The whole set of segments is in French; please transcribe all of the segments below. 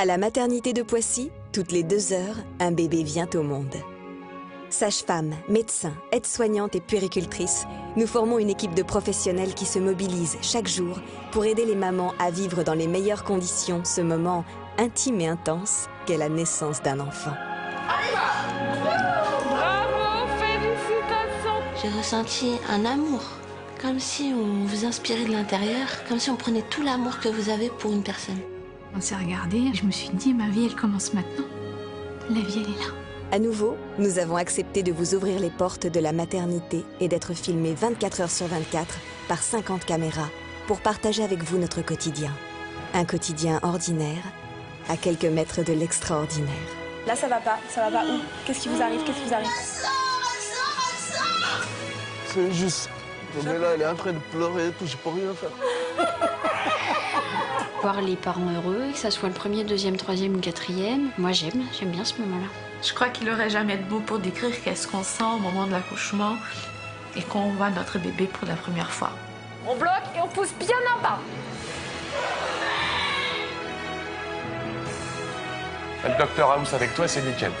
À la maternité de Poissy, toutes les 2 heures, un bébé vient au monde. Sages-femmes, médecins, aides-soignantes et puéricultrices, nous formons une équipe de professionnels qui se mobilisent chaque jour pour aider les mamans à vivre dans les meilleures conditions ce moment intime et intense qu'est la naissance d'un enfant. Bravo, félicitations! J'ai ressenti un amour, comme si on vous inspirait de l'intérieur, comme si on prenait tout l'amour que vous avez pour une personne. On s'est regardé, je me suis dit, ma vie, elle commence maintenant. La vie, elle est là. À nouveau, nous avons accepté de vous ouvrir les portes de la maternité et d'être filmés 24 heures sur 24 par 50 caméras pour partager avec vous notre quotidien. Un quotidien ordinaire, à quelques mètres de l'extraordinaire. Là, ça va pas où? Qu'est-ce qui vous arrive? Qu'est-ce qui vous arrive? C'est juste. Mais là, elle est en train de pleurer et tout, je peux rien faire. Voir les parents heureux, que ça soit le premier, deuxième, troisième ou quatrième, moi j'aime bien ce moment-là. Je crois qu'il n'aurait jamais de mots pour décrire qu'est-ce qu'on sent au moment de l'accouchement et qu'on voit notre bébé pour la première fois. On bloque et on pousse bien en bas. Le docteur House avec toi, c'est nickel.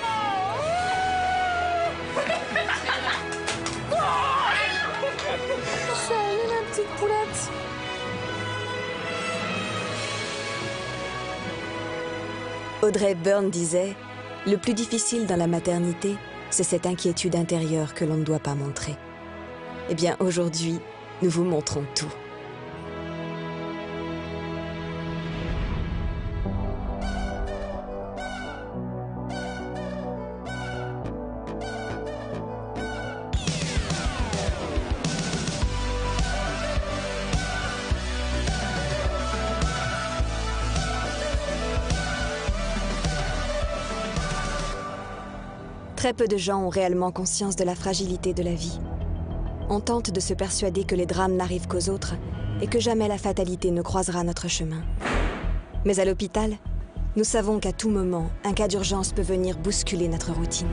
Salut ma petite poulette. Audrey Hepburn disait « Le plus difficile dans la maternité, c'est cette inquiétude intérieure que l'on ne doit pas montrer. » Eh bien, aujourd'hui, nous vous montrons tout. Très peu de gens ont réellement conscience de la fragilité de la vie. On tente de se persuader que les drames n'arrivent qu'aux autres et que jamais la fatalité ne croisera notre chemin. Mais à l'hôpital, nous savons qu'à tout moment, un cas d'urgence peut venir bousculer notre routine.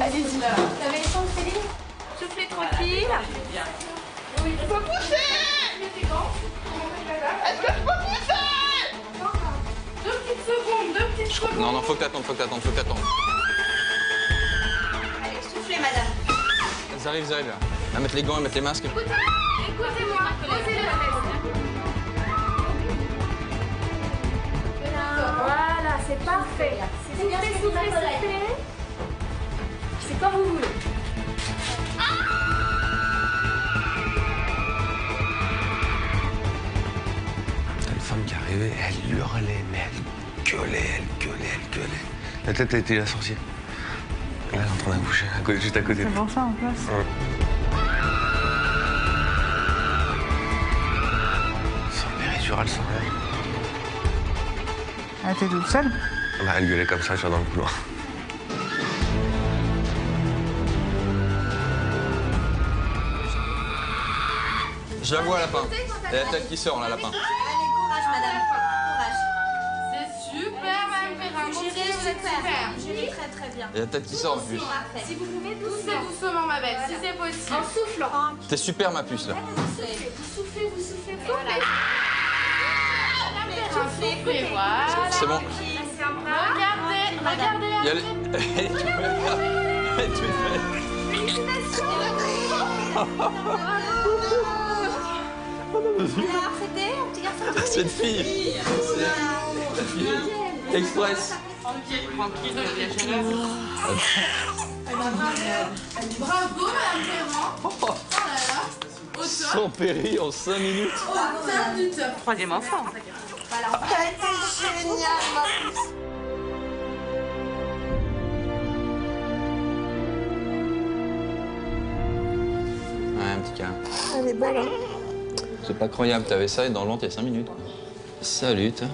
Allez-y. Vous avez les jambes, Céline? Soufflez tranquille. Oui, je peux pousser. Est-ce que je peux pousser? 2 petites secondes, 2 petites secondes. Non, faut que t'attendes. Allez, soufflez, madame. Ils arrivent là. À mettre les gants et mettre les masques. Écoutez-moi, posez le test. Voilà, c'est parfait. Soufflez. C'est comme vous voulez. T'as une femme qui arrivait, elle hurlait, mais elle gueulait. La tête a été la sorcière. Là, elle est en train d'accoucher, juste à côté. C'est pour ça en place. Sans péridurale, sans rien. Elle était toute seule? Bah, elle gueulait comme ça, tu vois, dans le couloir. Je la vois, lapin. Il y a la tête qui sort, là, lapin. Allez, courage, madame. Courage. C'est super, Mme Perrin. Vous gérez très bien. Il y a la tête qui sort, ma puce. Si vous pouvez, Doucement, ma belle, si c'est possible. en soufflant. T'es super, ma puce, là. Vous soufflez. Voilà. Soufflez, voilà. C'est bon. Regardez. Il y a les... Elle est toute faite. Alors, c'était un petit garçon. Cette fille. La fille. Express. Tranquille. Bravo, Mme Perrin. Oh là là. Sans péri en 5 minutes. Au top du top. Troisième enfant. Alors, génial, ma puce. Ouais, un petit câlin. Elle est belle, hein? C'est pas croyable, t'avais ça dans le ventre il y a 5 minutes. Salut, toi.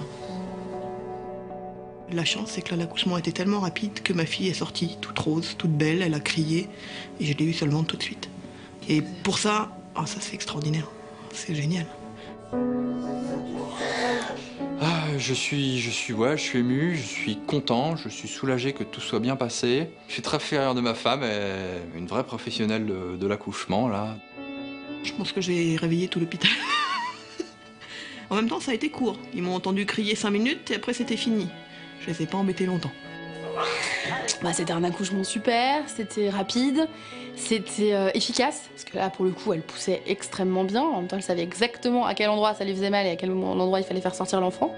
La chance, c'est que l'accouchement était tellement rapide que ma fille est sortie toute rose, toute belle, elle a crié, et je l'ai eue seulement tout de suite. Et pour ça, oh, ça c'est extraordinaire, c'est génial. Je suis ému, je suis content, je suis soulagé que tout soit bien passé. Je suis très fier de ma femme, une vraie professionnelle de l'accouchement, là. Je pense que j'ai réveillé tout l'hôpital. En même temps, ça a été court. Ils m'ont entendu crier 5 minutes et après c'était fini. Je les ai pas embêtés longtemps. C'était un accouchement super, c'était rapide, c'était efficace, parce que là, pour le coup, elle poussait extrêmement bien. En même temps, elle savait exactement à quel endroit ça lui faisait mal et à quel endroit il fallait faire sortir l'enfant.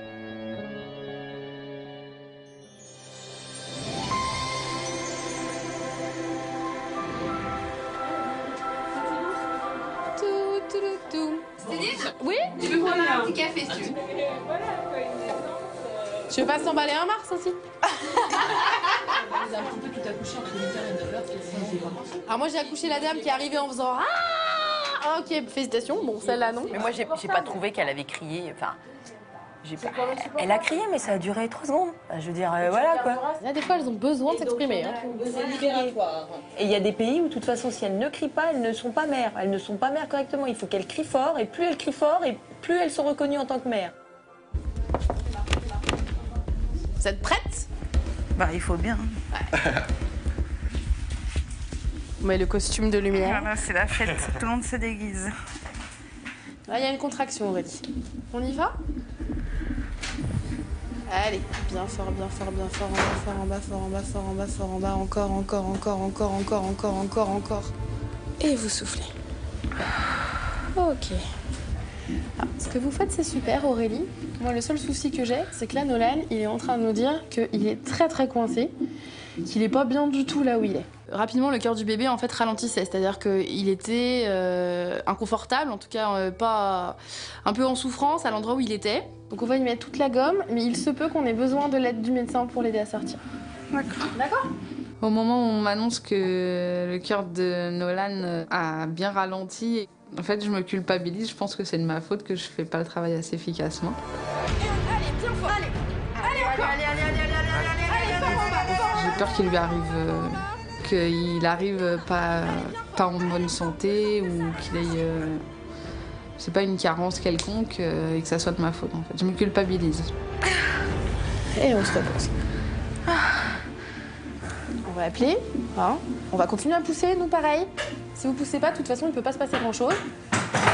Oui, tu veux prendre un petit café si tu veux. Tu veux pas s'emballer un Mars aussi? Alors moi j'ai accouché la dame qui est arrivée en faisant ah, ok, félicitations, bon celle-là non. Mais moi j'ai pas trouvé qu'elle avait crié, enfin... Elle a crié, mais ça a duré 3 secondes. Je veux dire, voilà quoi. Il y a des fois, elles ont besoin de s'exprimer. C'est libératoire. Et il y a des pays où, de toute façon, si elles ne crient pas, elles ne sont pas mères. Elles ne sont pas mères correctement. Il faut qu'elles crient fort, et plus elles crient fort, et plus elles sont reconnues en tant que mères. Vous êtes prête? Il faut bien. Ouais. On met le costume de lumière. Voilà, c'est la fête. Tout le monde se déguise. Là, il y a une contraction, Aurélie. On y va? Allez, bien fort, bien fort, bien fort, en bas, fort, en bas, fort, en bas, fort, en bas, fort, en bas, encore, encore, encore, encore, encore, encore, encore, encore. Et vous soufflez. Ok. Ce que vous faites, c'est super, Aurélie. Moi, le seul souci que j'ai, c'est que là, Nolan, il est en train de nous dire qu'il est très, très coincé, qu'il est pas bien du tout là où il est. Rapidement, le cœur du bébé, en fait, ralentissait. C'est-à-dire qu'il était inconfortable, en tout cas, pas un peu en souffrance à l'endroit où il était. Donc on va lui mettre toute la gomme, mais il se peut qu'on ait besoin de l'aide du médecin pour l'aider à sortir. D'accord. D'accord ? Au moment où on m'annonce que le cœur de Nolan a bien ralenti, en fait, je me culpabilise. Je pense que c'est de ma faute que je fais pas le travail assez efficacement. Allez, bien fort. Allez, encore. J'ai peur qu'il lui arrive, qu'il arrive pas en bonne santé ou qu'il ait, c'est pas une carence quelconque et que ça soit de ma faute en fait. Je me culpabilise. Et on se repose. On va appeler, hein. On va continuer à pousser, nous pareil. Si vous poussez pas, de toute façon, il peut pas se passer grand chose.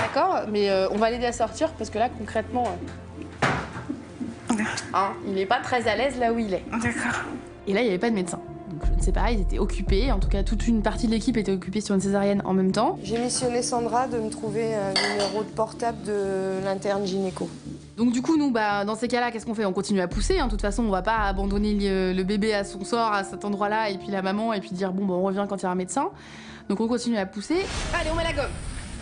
D'accord? Mais on va l'aider à sortir parce que là, concrètement, hein, il est pas très à l'aise là où il est. D'accord. Et là, il n'y avait pas de médecin. Donc je ne sais pas, ils étaient occupés. En tout cas, toute une partie de l'équipe était occupée sur une césarienne en même temps. J'ai missionné Sandra de me trouver un numéro de portable de l'interne gynéco. Donc du coup, nous, dans ces cas-là, qu'est-ce qu'on fait? On continue à pousser. De toute façon, on va pas abandonner le bébé à son sort, à cet endroit-là, et puis la maman, et puis dire bon, on revient quand il y aura un médecin. Donc on continue à pousser. Allez, on met la gomme.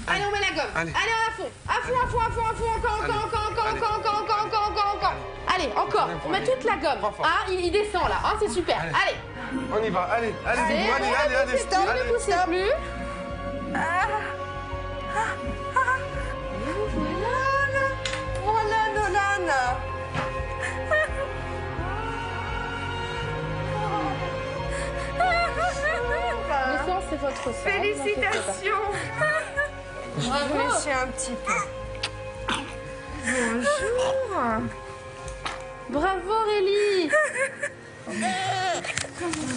Allez, on met la gomme. Allez, à fond, encore. Allez, encore. On met toute la gomme. Ah, il descend là. Ah, c'est super. Allez. On y va. Allez. Stop. Ne poussez plus. Voilà, Nolan. Le sang, c'est votre sang. Félicitations. Bravo. Je un petit peu. Bonjour. Bravo, Aurélie. Un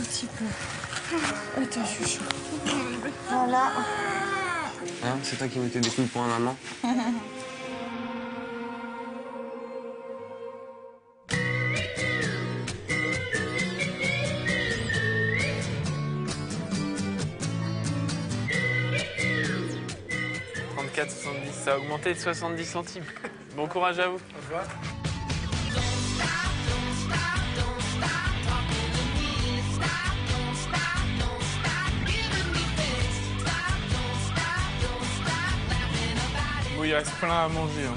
petit peu. Attends, chouchou. Voilà. Hein, c'est toi qui mettais des coups de poing à maman? Ça a augmenté de 70 centimes. Bon courage à vous. Au revoir. Oui, il reste plein à manger.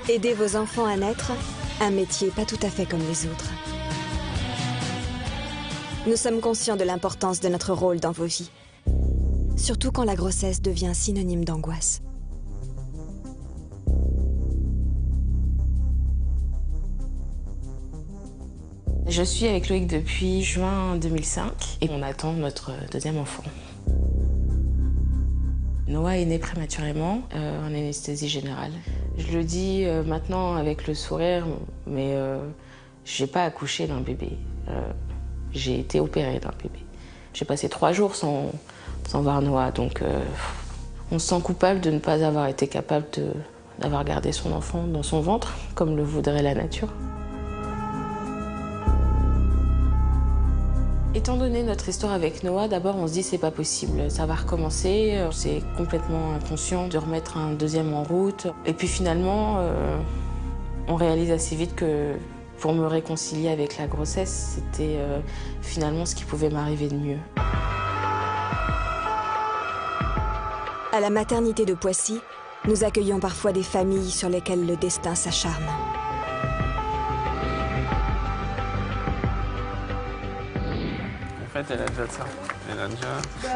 Aider vos enfants à naître, un métier pas tout à fait comme les autres. Nous sommes conscients de l'importance de notre rôle dans vos vies. surtout quand la grossesse devient synonyme d'angoisse. Je suis avec Loïc depuis juin 2005 et on attend notre deuxième enfant. Noah est né prématurément en anesthésie générale. Je le dis maintenant avec le sourire, mais j'ai pas accouché d'un bébé. J'ai été opérée d'un bébé. J'ai passé 3 jours sans voir Noah, donc on se sent coupable de ne pas avoir été capable d'avoir gardé son enfant dans son ventre, comme le voudrait la nature. Étant donné notre histoire avec Noah, d'abord on se dit c'est pas possible, ça va recommencer. C'est complètement inconscient de remettre un deuxième en route. Et puis finalement, on réalise assez vite que pour me réconcilier avec la grossesse, c'était finalement ce qui pouvait m'arriver de mieux. À la maternité de Poissy, nous accueillons parfois des familles sur lesquelles le destin s'acharne. En fait, elle a déjà de ça. Elle a déjà...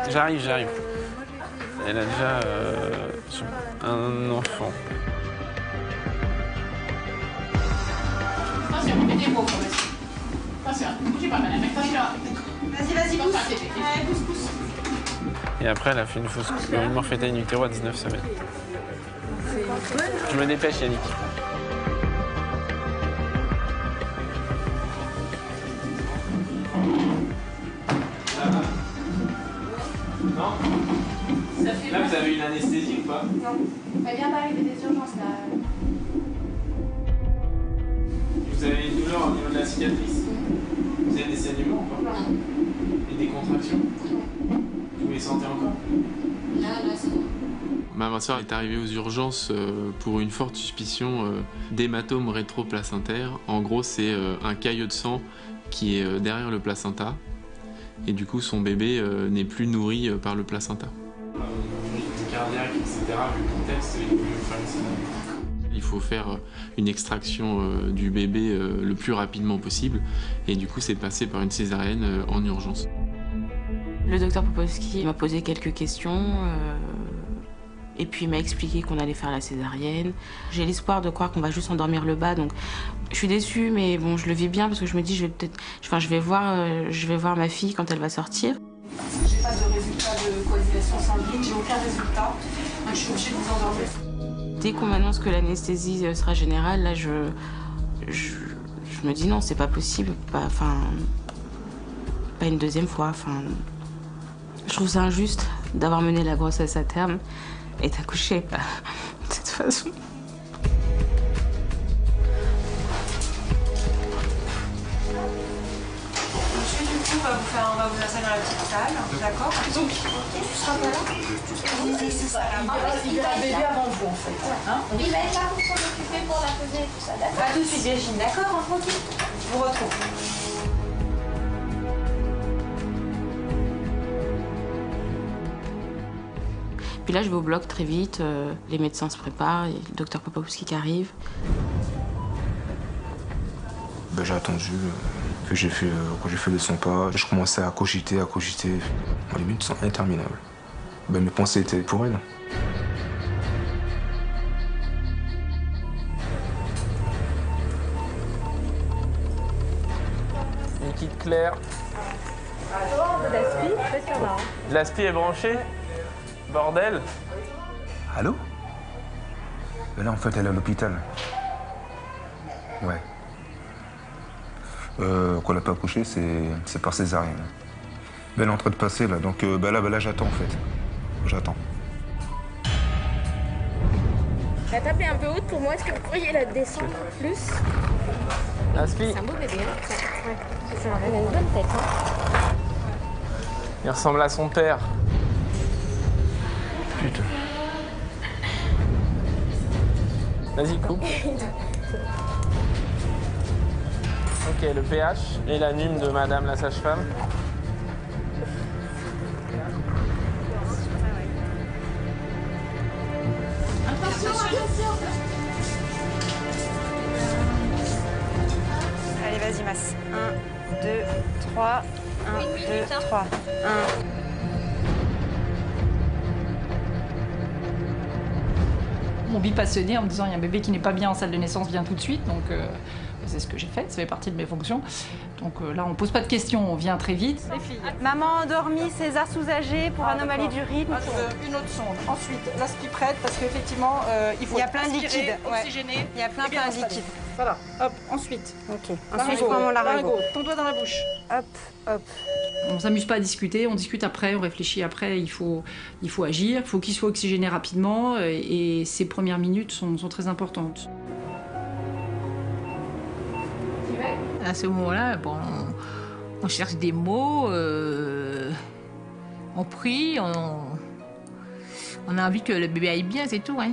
J'arrive. Elle a déjà un enfant. Vas-y, pousse. Et après, elle a fait une morphée in utero à 19 semaines. Je me dépêche, Yannick. Non? Là, vous avez une anesthésie ou pas? Non. Elle vient d'arriver des urgences, là. Vous avez une douleur au niveau de la cicatrice? Vous avez des saignements ou pas? Non. Et des contractions? Vous les sentez encore? Là, c'est bon. Ma soeur est arrivée aux urgences pour une forte suspicion d'hématome rétroplacentaire. En gros, c'est un caillot de sang qui est derrière le placenta. Et du coup, son bébé n'est plus nourri par le placenta. Le cardiaque, etc., vu le contexte, il faut faire une césarienne. Il faut faire une extraction du bébé le plus rapidement possible. Et du coup, c'est passé par une césarienne en urgence. Le docteur Popovski m'a posé quelques questions. Et puis il m'a expliqué qu'on allait faire la césarienne. J'ai l'espoir de croire qu'on va juste endormir le bas, donc je suis déçue, mais bon, je le vis bien parce que je me dis, je vais voir ma fille quand elle va sortir. J'ai pas de résultat de coagulation sanguine, j'ai aucun résultat, donc je suis obligée de vous endormir. Dès qu'on m'annonce que l'anesthésie sera générale, là, je me dis non, c'est pas possible, pas une deuxième fois. Je trouve ça injuste d'avoir mené la grossesse à terme et d'accoucher de cette façon. Monsieur, du coup, on va vous installer dans la petite salle, d'accord? Donc, tu seras pas là? Il va bébé avant vous, en fait. Hein? Il va être là pour s'en occuper, pour la poser et tout ça, d'accord? Pas tout de suite, Virginie, d'accord? En tranquille. Je vous retrouve. Puis là, je vais au bloc très vite, les médecins se préparent, il y a le docteur Popovski qui arrive. J'ai attendu que j'ai fait le son pas. Je commençais à cogiter. Au début, c'est interminable. Mes pensées étaient pour elle. Une petite claire. Un peu d'aspi, peut-être qu'il y en a. L'aspi est branché? Bordel. Allô? Là, en fait, elle est à l'hôpital. Ouais. Quand elle n'a pas accouché, c'est par césarienne. Elle est en train de passer, là. Donc là, j'attends, en fait. J'attends. La table est un peu haute pour moi. Est-ce que vous pourriez la descendre plus? Aspi. C'est un beau bébé, hein. Il a une bonne tête, hein. Il ressemble à son père. Putain. Vas-y, coupe. Ok, le pH et la NUM de madame la sage-femme. Allez, vas-y, Masse. 1, 2, 3. 1, 2, 3. 1. mon bip a sonné en me disant il y a un bébé qui n'est pas bien en salle de naissance, viens tout de suite. Donc c'est ce que j'ai fait, ça fait partie de mes fonctions. Donc là, on pose pas de questions, on vient très vite. Les filles. Maman endormie, César sousagé pour anomalie du rythme. Une autre sonde. Ensuite, la spiprette, parce qu'effectivement, il faut. Il y a plein de liquides. Oxygéner. Il y a plein de liquides. Voilà, hop, ensuite. Ok. Ensuite, je prends mon laryngos. Ton doigt dans la bouche. Hop, hop. On s'amuse pas à discuter, on discute après, on réfléchit après, il faut agir, il faut qu'il soit oxygéné rapidement et ces premières minutes sont très importantes. À ce moment-là, bon, on cherche des mots, on prie, on a envie que le bébé aille bien, c'est tout. Hein.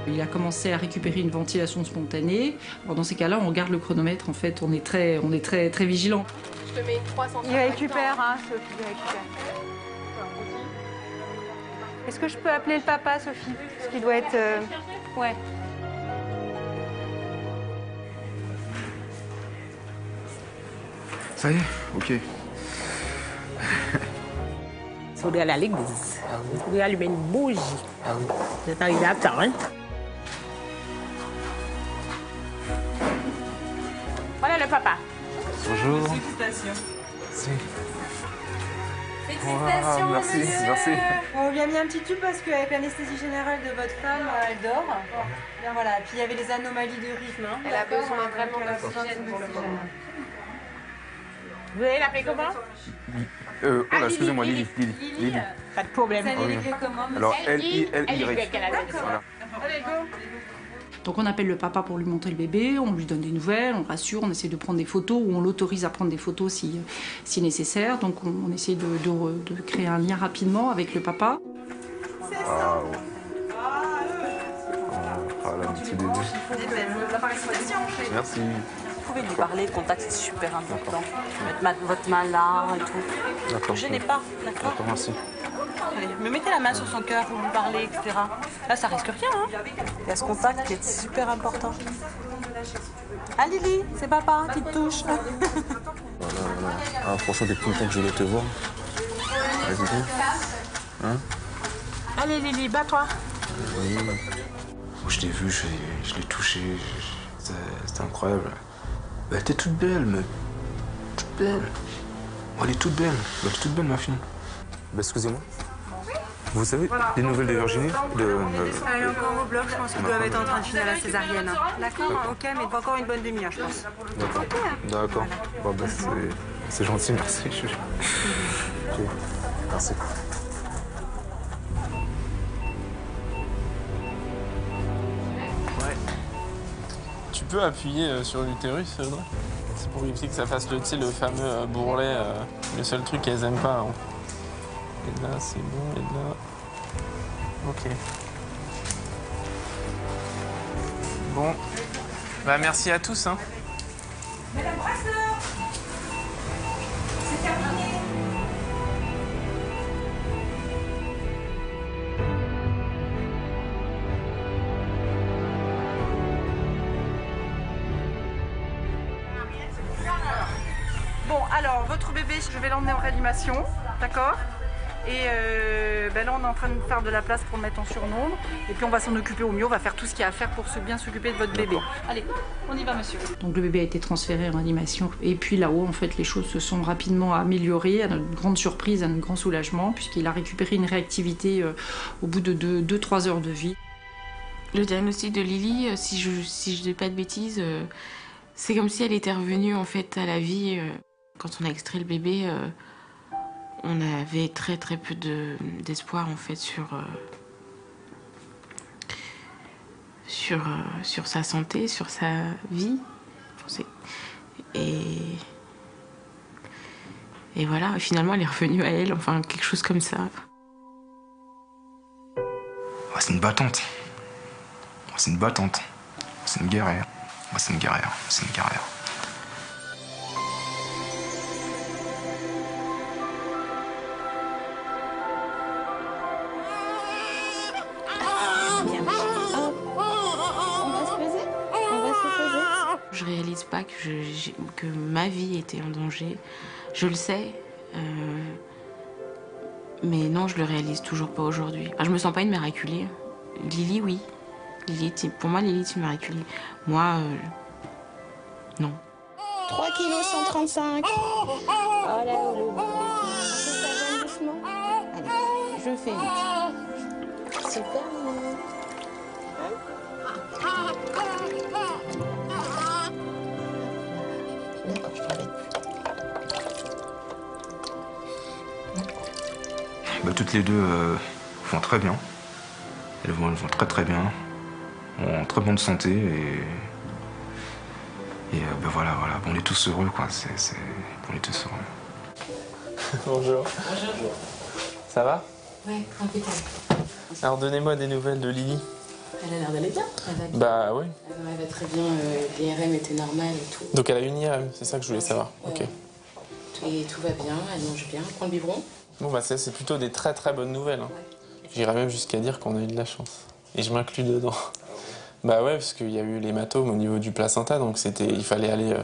Il a commencé à récupérer une ventilation spontanée. Alors dans ces cas-là, on regarde le chronomètre. En fait, on est très vigilant. Je te mets 300. Il récupère, hein, Sophie, il récupère. Est-ce que je peux appeler le papa, Sophie? Parce qu'il doit être... Ouais. Ça y est, ok. Il faudrait aller à l'église. Il faudrait allumer une bougie. Vous êtes arrivé à temps, hein? Voilà le papa. Bonjour. Félicitations. Si. Félicitations, Wow, merci, monsieur. merci. On lui a mis un petit tube parce qu'avec l'anesthésie générale de votre femme, elle dort. Bien voilà. Puis il y avait les anomalies de rythme. Hein. Elle a besoin vraiment d'oxygène pour le moment. Vous allez l'appeler comment? Oh là, excusez-moi, Lily. Pas de problème. Vous allez l'écrire comment? Alors, L-I-L-Y. Voilà. Allez, go. Donc on appelle le papa pour lui montrer le bébé, on lui donne des nouvelles, on le rassure, on essaie de prendre des photos ou on l'autorise à prendre des photos si nécessaire. Donc on essaie de créer un lien rapidement avec le papa. Waouh. Ah là, mon petit bébé. Merci. Vous pouvez lui parler, le contact c'est super important. Mettre votre main là et tout. D'accord. Ne gênez pas, d'accord? D'accord, merci. Allez, mais mettez la main sur son cœur pour lui parler, etc. Là, ça risque rien, hein? Il y a ce contact qui est super important. Ah Lily, c'est papa qui te touche. Voilà. Ah, franchement, depuis longtemps que je voulais te voir. Vas-y. Hein? Allez Lily, bats-toi. Oui. Je l'ai vu, je l'ai touché. C'était incroyable. Elle était toute belle, mais... Toute belle. Oh, elle est toute belle. Elle est toute belle, ma fille. Excusez-moi. Vous savez les nouvelles de Virginie Elle est encore au bloc, je pense qu'ils doivent être en train de finir la césarienne. D'accord, ok, mais pas encore une bonne demi-heure, je pense. D'accord. Bon, bah, c'est gentil, merci. Ok, merci. Tu peux appuyer sur l'utérus, Audrey? C'est pour éviter que ça fasse le fameux bourrelet, le seul truc qu'elles aiment pas. Hein. Et là, c'est bon, et là... Ok. Bon. Bah, merci à tous, hein. Madame Brasseur, c'est terminé. Bon, alors, votre bébé, je vais l'emmener en réanimation, d'accord? Et ben là, on est en train de faire de la place pour le mettre en surnombre. Et puis, on va s'en occuper au mieux. On va faire tout ce qu'il y a à faire pour bien s'occuper de votre bébé. Allez, on y va, monsieur. Donc le bébé a été transféré en réanimation. Et puis là-haut, en fait, les choses se sont rapidement améliorées, à notre grande surprise, à notre grand soulagement, puisqu'il a récupéré une réactivité au bout de 2-3 heures de vie. Le diagnostic de Lily, si je dis pas de bêtises, c'est comme si elle était revenue en fait à la vie. Quand on a extrait le bébé, on avait très peu d'espoir en fait sur sa santé, sur sa vie. Et voilà, finalement elle est revenue à elle, enfin quelque chose comme ça. C'est une battante. C'est une battante. C'est une guerrière. C'est une guerrière. C'est une guerrière. Je réalise pas que ma vie était en danger. Je le sais, Mais non, je le réalise toujours pas aujourd'hui. Enfin, je me sens pas une mère acculée. Lily, oui. Pour moi, Lily, c'est une mère acculée. Moi, non. 3 kg 135. Oh là, ça va doucement. Allez, je fais vite. Super mignon. D'accord, je t'embête. Toutes les deux vont très bien. Elles vont très bien. En très bonne santé et voilà, on est tous heureux quoi. On est tous heureux. Bonjour. Bonjour. Ça va? Ouais, impeccable. Alors donnez-moi des nouvelles de Lily. Elle a l'air d'aller bien. Elle va bien. Bah oui. Elle va très bien, l'IRM était normal et tout. Donc elle a une IRM, c'est ça que je voulais savoir. Ok. Et tout va bien, elle mange bien, elle prend le biberon. Bon bah ça c'est plutôt des très très bonnes nouvelles. Hein. J'irais même jusqu'à dire qu'on a eu de la chance. Et je m'inclus dedans. Bah ouais, parce qu'il y a eu l'hématome au niveau du placenta, donc il fallait aller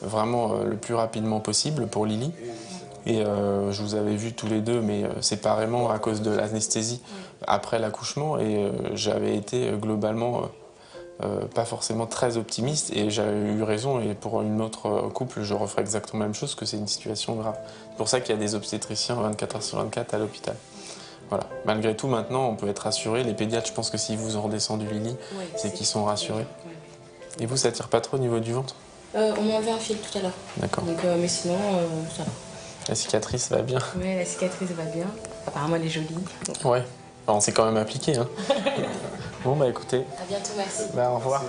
vraiment le plus rapidement possible pour Lily. Et je vous avais vu tous les deux, mais séparément à cause de l'anesthésie après l'accouchement. Et j'avais été globalement pas forcément très optimiste. Et j'avais eu raison. Et pour une autre couple, je referais exactement la même chose, que c'est une situation grave. C'est pour ça qu'il y a des obstétriciens 24 heures sur 24 à l'hôpital. Voilà. Malgré tout, maintenant, on peut être rassuré. Les pédiatres, je pense que s'ils vous ont redescendu Lily, c'est qu'ils sont rassurés. Et vous, ça tire pas trop au niveau du ventre? On m'a enlevé un fil tout à l'heure. D'accord. Donc, mais sinon, ça va. La cicatrice va bien? Ouais, la cicatrice va bien. Apparemment, elle est jolie. Ouais. Enfin, on s'est quand même appliqué. Hein. Bon, bah écoutez. À bientôt, merci. Bah, au revoir.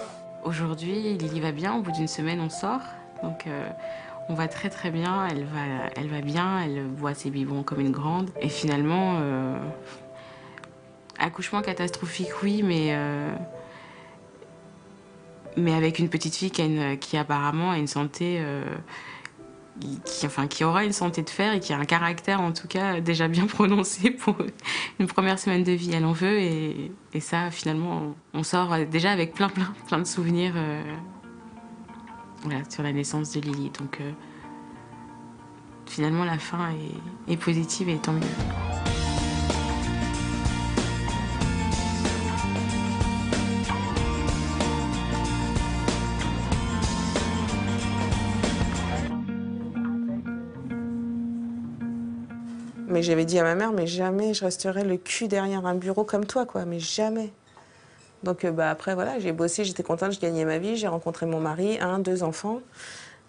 Aujourd'hui, Lily va bien. Au bout d'une semaine, on sort. Donc, on va très très bien. Elle va bien. Elle boit ses biberons comme une grande. Et finalement, accouchement catastrophique, oui, mais avec une petite fille qui apparemment a une santé... qui aura une santé de fer et qui a un caractère en tout cas déjà bien prononcé pour une première semaine de vie. Elle en veut et ça finalement on sort déjà avec plein de souvenirs sur la naissance de Lily. Donc finalement la fin est positive et tant mieux. Mais j'avais dit à ma mère, mais jamais je resterai le cul derrière un bureau comme toi, quoi, mais jamais. Donc après, voilà, j'ai bossé, j'étais contente, je gagnais ma vie, j'ai rencontré mon mari, 2 enfants.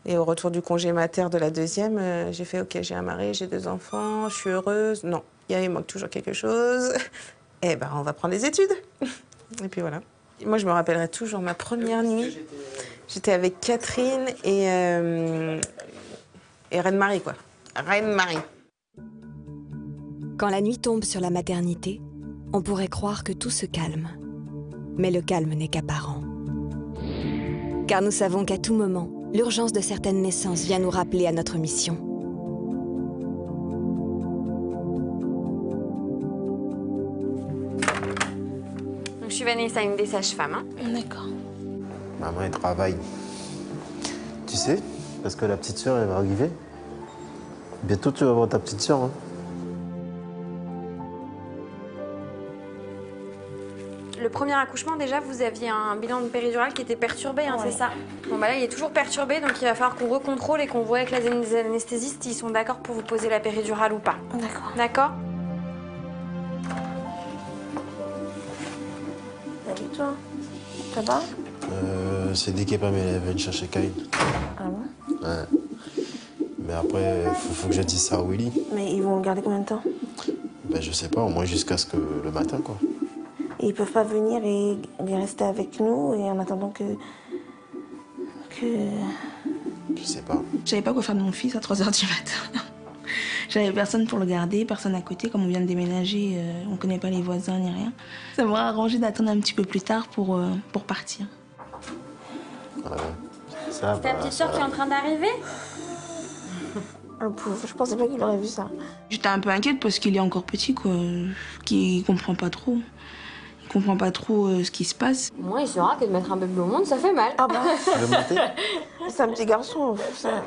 Et au retour du congé mater de la deuxième, j'ai fait, ok, j'ai un mari, j'ai 2 enfants, je suis heureuse. Non, il manque toujours quelque chose. Eh ben, on va prendre les études. Et puis voilà. Moi, je me rappellerai toujours ma première nuit. J'étais avec Catherine et Reine-Marie, quoi. Reine-Marie. Quand la nuit tombe sur la maternité, on pourrait croire que tout se calme. Mais le calme n'est qu'apparent. Car nous savons qu'à tout moment, l'urgence de certaines naissances vient nous rappeler à notre mission. Donc, je suis Vanessa, une des sages-femmes. Hein. D'accord. Maman, elle travaille. Tu sais, parce que la petite sœur, elle va arriver. Bientôt, tu vas voir ta petite sœur. Hein. Le premier accouchement, déjà, vous aviez un bilan de péridurale qui était perturbé, hein, c'est ça? Bon, bah là, il est toujours perturbé, donc il va falloir qu'on recontrôle et qu'on voit avec les anesthésistes s'ils sont d'accord pour vous poser la péridurale ou pas. D'accord. D'accord? Salut, toi. Ça va? C'est dit qu'Epam elle va chercher Kyle. Ah bon? Ouais. Mais après, faut que je dise ça à Willy. Mais ils vont le garder combien de temps? Ben, je sais pas, au moins jusqu'à ce que le matin, quoi. Et ils peuvent pas venir et rester avec nous et en attendant que... Je sais pas. Je savais pas quoi faire de mon fils à 3h du matin. J'avais personne pour le garder, personne à côté. Comme on vient de déménager, on connaît pas les voisins ni rien. Ça m'aurait arrangé d'attendre un petit peu plus tard pour partir. Ouais. Ça, C'est ta petite soeur qui est en train d'arriver? Le pauvre, je pensais pas qu'il aurait vu ça. J'étais un peu inquiète parce qu'il est encore petit, quoi. Qu'il comprend pas trop. Il comprend pas trop ce qui se passe. Moi, il saura que de mettre un bébé au monde, ça fait mal. Ah bah. Tu veux monter? C'est un petit garçon. Ça...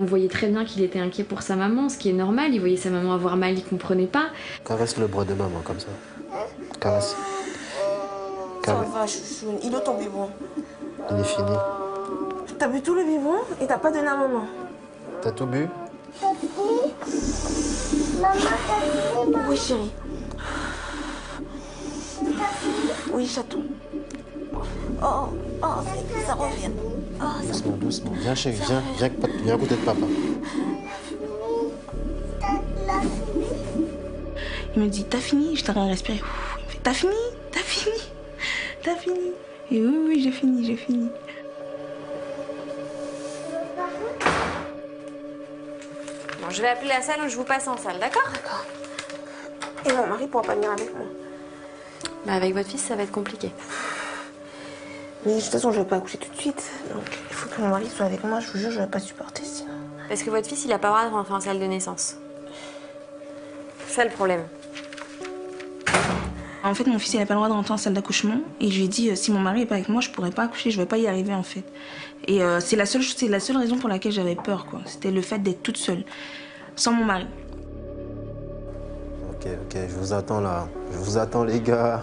On voyait très bien qu'il était inquiet pour sa maman, ce qui est normal. Il voyait sa maman avoir mal, il comprenait pas. Caresse le bras de maman comme ça. Caresse. Ça va, chouchou. Il est ton biberon. Il est fini. T'as bu tout le biberon et t'as pas donné à maman. T'as tout bu? Oui, chérie. Oui, chaton. Oh, ça revient. Oh, doucement, doucement. Viens, chérie, viens à côté de papa. Il me dit, t'as fini? Je t'arrête de respirer. Il me fait, t'as fini? T'as fini? T'as fini? Et oui, j'ai fini. Bon, je vais appeler la salle, je vous passe en salle, d'accord? D'accord. Et mon mari pourra pas venir avec moi. Bah, avec votre fils, ça va être compliqué. Mais de toute façon, je vais pas accoucher tout de suite. Donc, il faut que mon mari soit avec moi. Je vous jure, je vais pas supporter sinon. Parce que votre fils, il a pas le droit de rentrer en salle de naissance. C'est ça le problème. En fait, mon fils, il a pas le droit de rentrer en salle d'accouchement. Et je lui ai dit, si mon mari est pas avec moi, je pourrais pas accoucher. Je vais pas y arriver, en fait. Et c'est la seule raison pour laquelle j'avais peur, quoi. C'était le fait d'être toute seule, sans mon mari. Ok, je vous attends là. Je vous attends, les gars.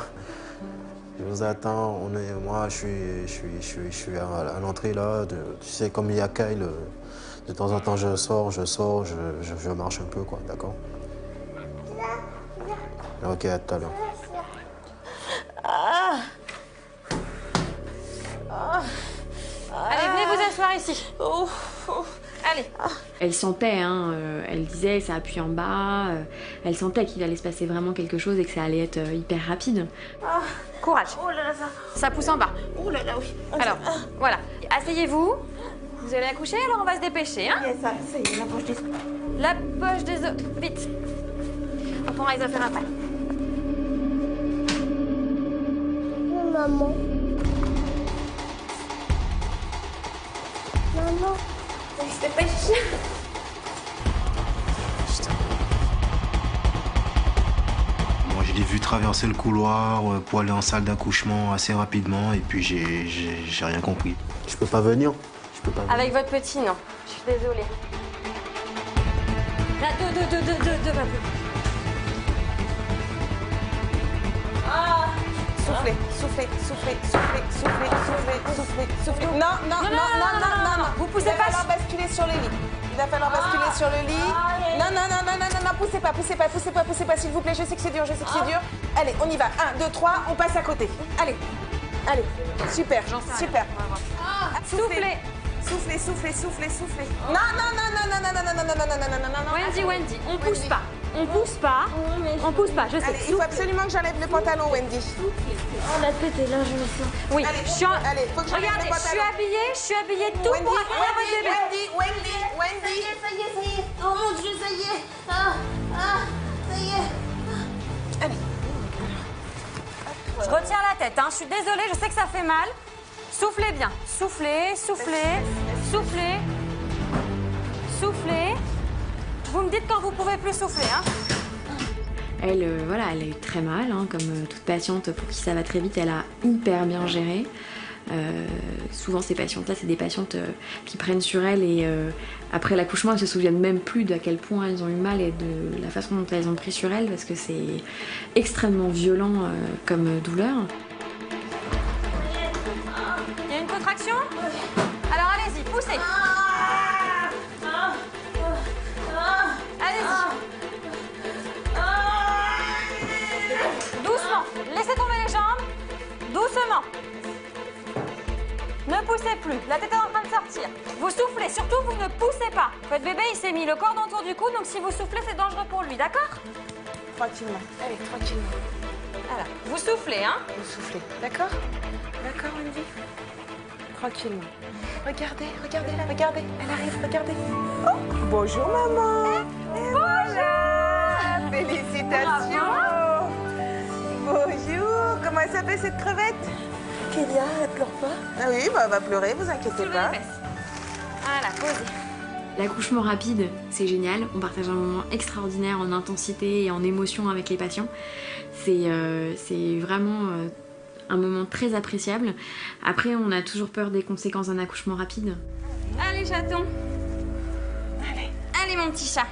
Je vous attends. Moi, je suis à l'entrée là. Tu sais, comme il y a Kyle, de temps en temps, je sors, je marche un peu, quoi. D'accord? Ok, à tout à l'heure. Allez, venez vous asseoir ici. Allez. Elle sentait, hein, elle disait ça appuie en bas, elle sentait qu'il allait se passer vraiment quelque chose et que ça allait être hyper rapide. Courage. Oh là là, ça pousse en bas. Oh là là, oui. Alors, voilà. Asseyez-vous. Vous allez accoucher, alors on va se dépêcher, hein? Ça y est, la poche des os. La poche des os. Vite. On prendra les affaires après. Maman. Maman. Se dépêche. Moi, je l'ai vu traverser le couloir pour aller en salle d'accouchement assez rapidement et puis j'ai rien compris. Je peux pas venir? Avec votre petit, non. Je suis désolée. Là, deux, ma poule. Soufflez. Non. Vous poussez pas. Il va falloir basculer sur le lit. Non, poussez pas, s'il vous plaît. Je sais que c'est dur. Allez, on y va. 1, 2, 3, on passe à côté. Allez. Super. Soufflez. Non. Wendy, on pousse pas. Je sais. Allez, il faut absolument que j'enlève le pantalon, Wendy. Oh, la tête est là, je me sens. Oui, allez, faut que j'enlève le pantalon. Je suis habillée tout Wendy, pour accueillir votre bébé. Wendy. Ça y est. Oh mon Dieu, ça y est. Ça y est. Allez. Je retiens la tête, hein. Je suis désolée, je sais que ça fait mal. Soufflez bien. Soufflez. Vous me dites quand vous pouvez plus souffler, hein. Elle a eu très mal, hein, comme toute patiente pour qui ça va très vite, elle a hyper bien géré. Souvent ces patientes-là, c'est des patientes qui prennent sur elles et après l'accouchement, elles se souviennent même plus d'à quel point elles ont eu mal et de la façon dont elles ont pris sur elles parce que c'est extrêmement violent comme douleur. Il y a une contraction? Alors allez-y, poussez. Allez-y. Doucement. Laissez tomber les jambes. Doucement. Ne poussez plus. La tête est en train de sortir. Vous soufflez. Surtout, vous ne poussez pas. Votre bébé, il s'est mis le cordon autour du cou, donc si vous soufflez, c'est dangereux pour lui, d'accord? Tranquillement. Allez, tranquillement. Voilà. Vous soufflez, hein? Vous soufflez. D'accord, Wendy? Tranquillement. Regardez. Elle arrive, regardez. Oh, bonjour, maman. Bonjour. Félicitations. Bonjour. Comment elle s'appelle cette crevette? Kélia, elle pleure pas. Ah oui, elle va pleurer, vous inquiétez pas. Voilà, posez. L'accouchement rapide, c'est génial. On partage un moment extraordinaire en intensité et en émotion avec les patients. C'est vraiment un moment très appréciable. Après, on a toujours peur des conséquences d'un accouchement rapide. Allez, chaton. Allez, mon petit chat.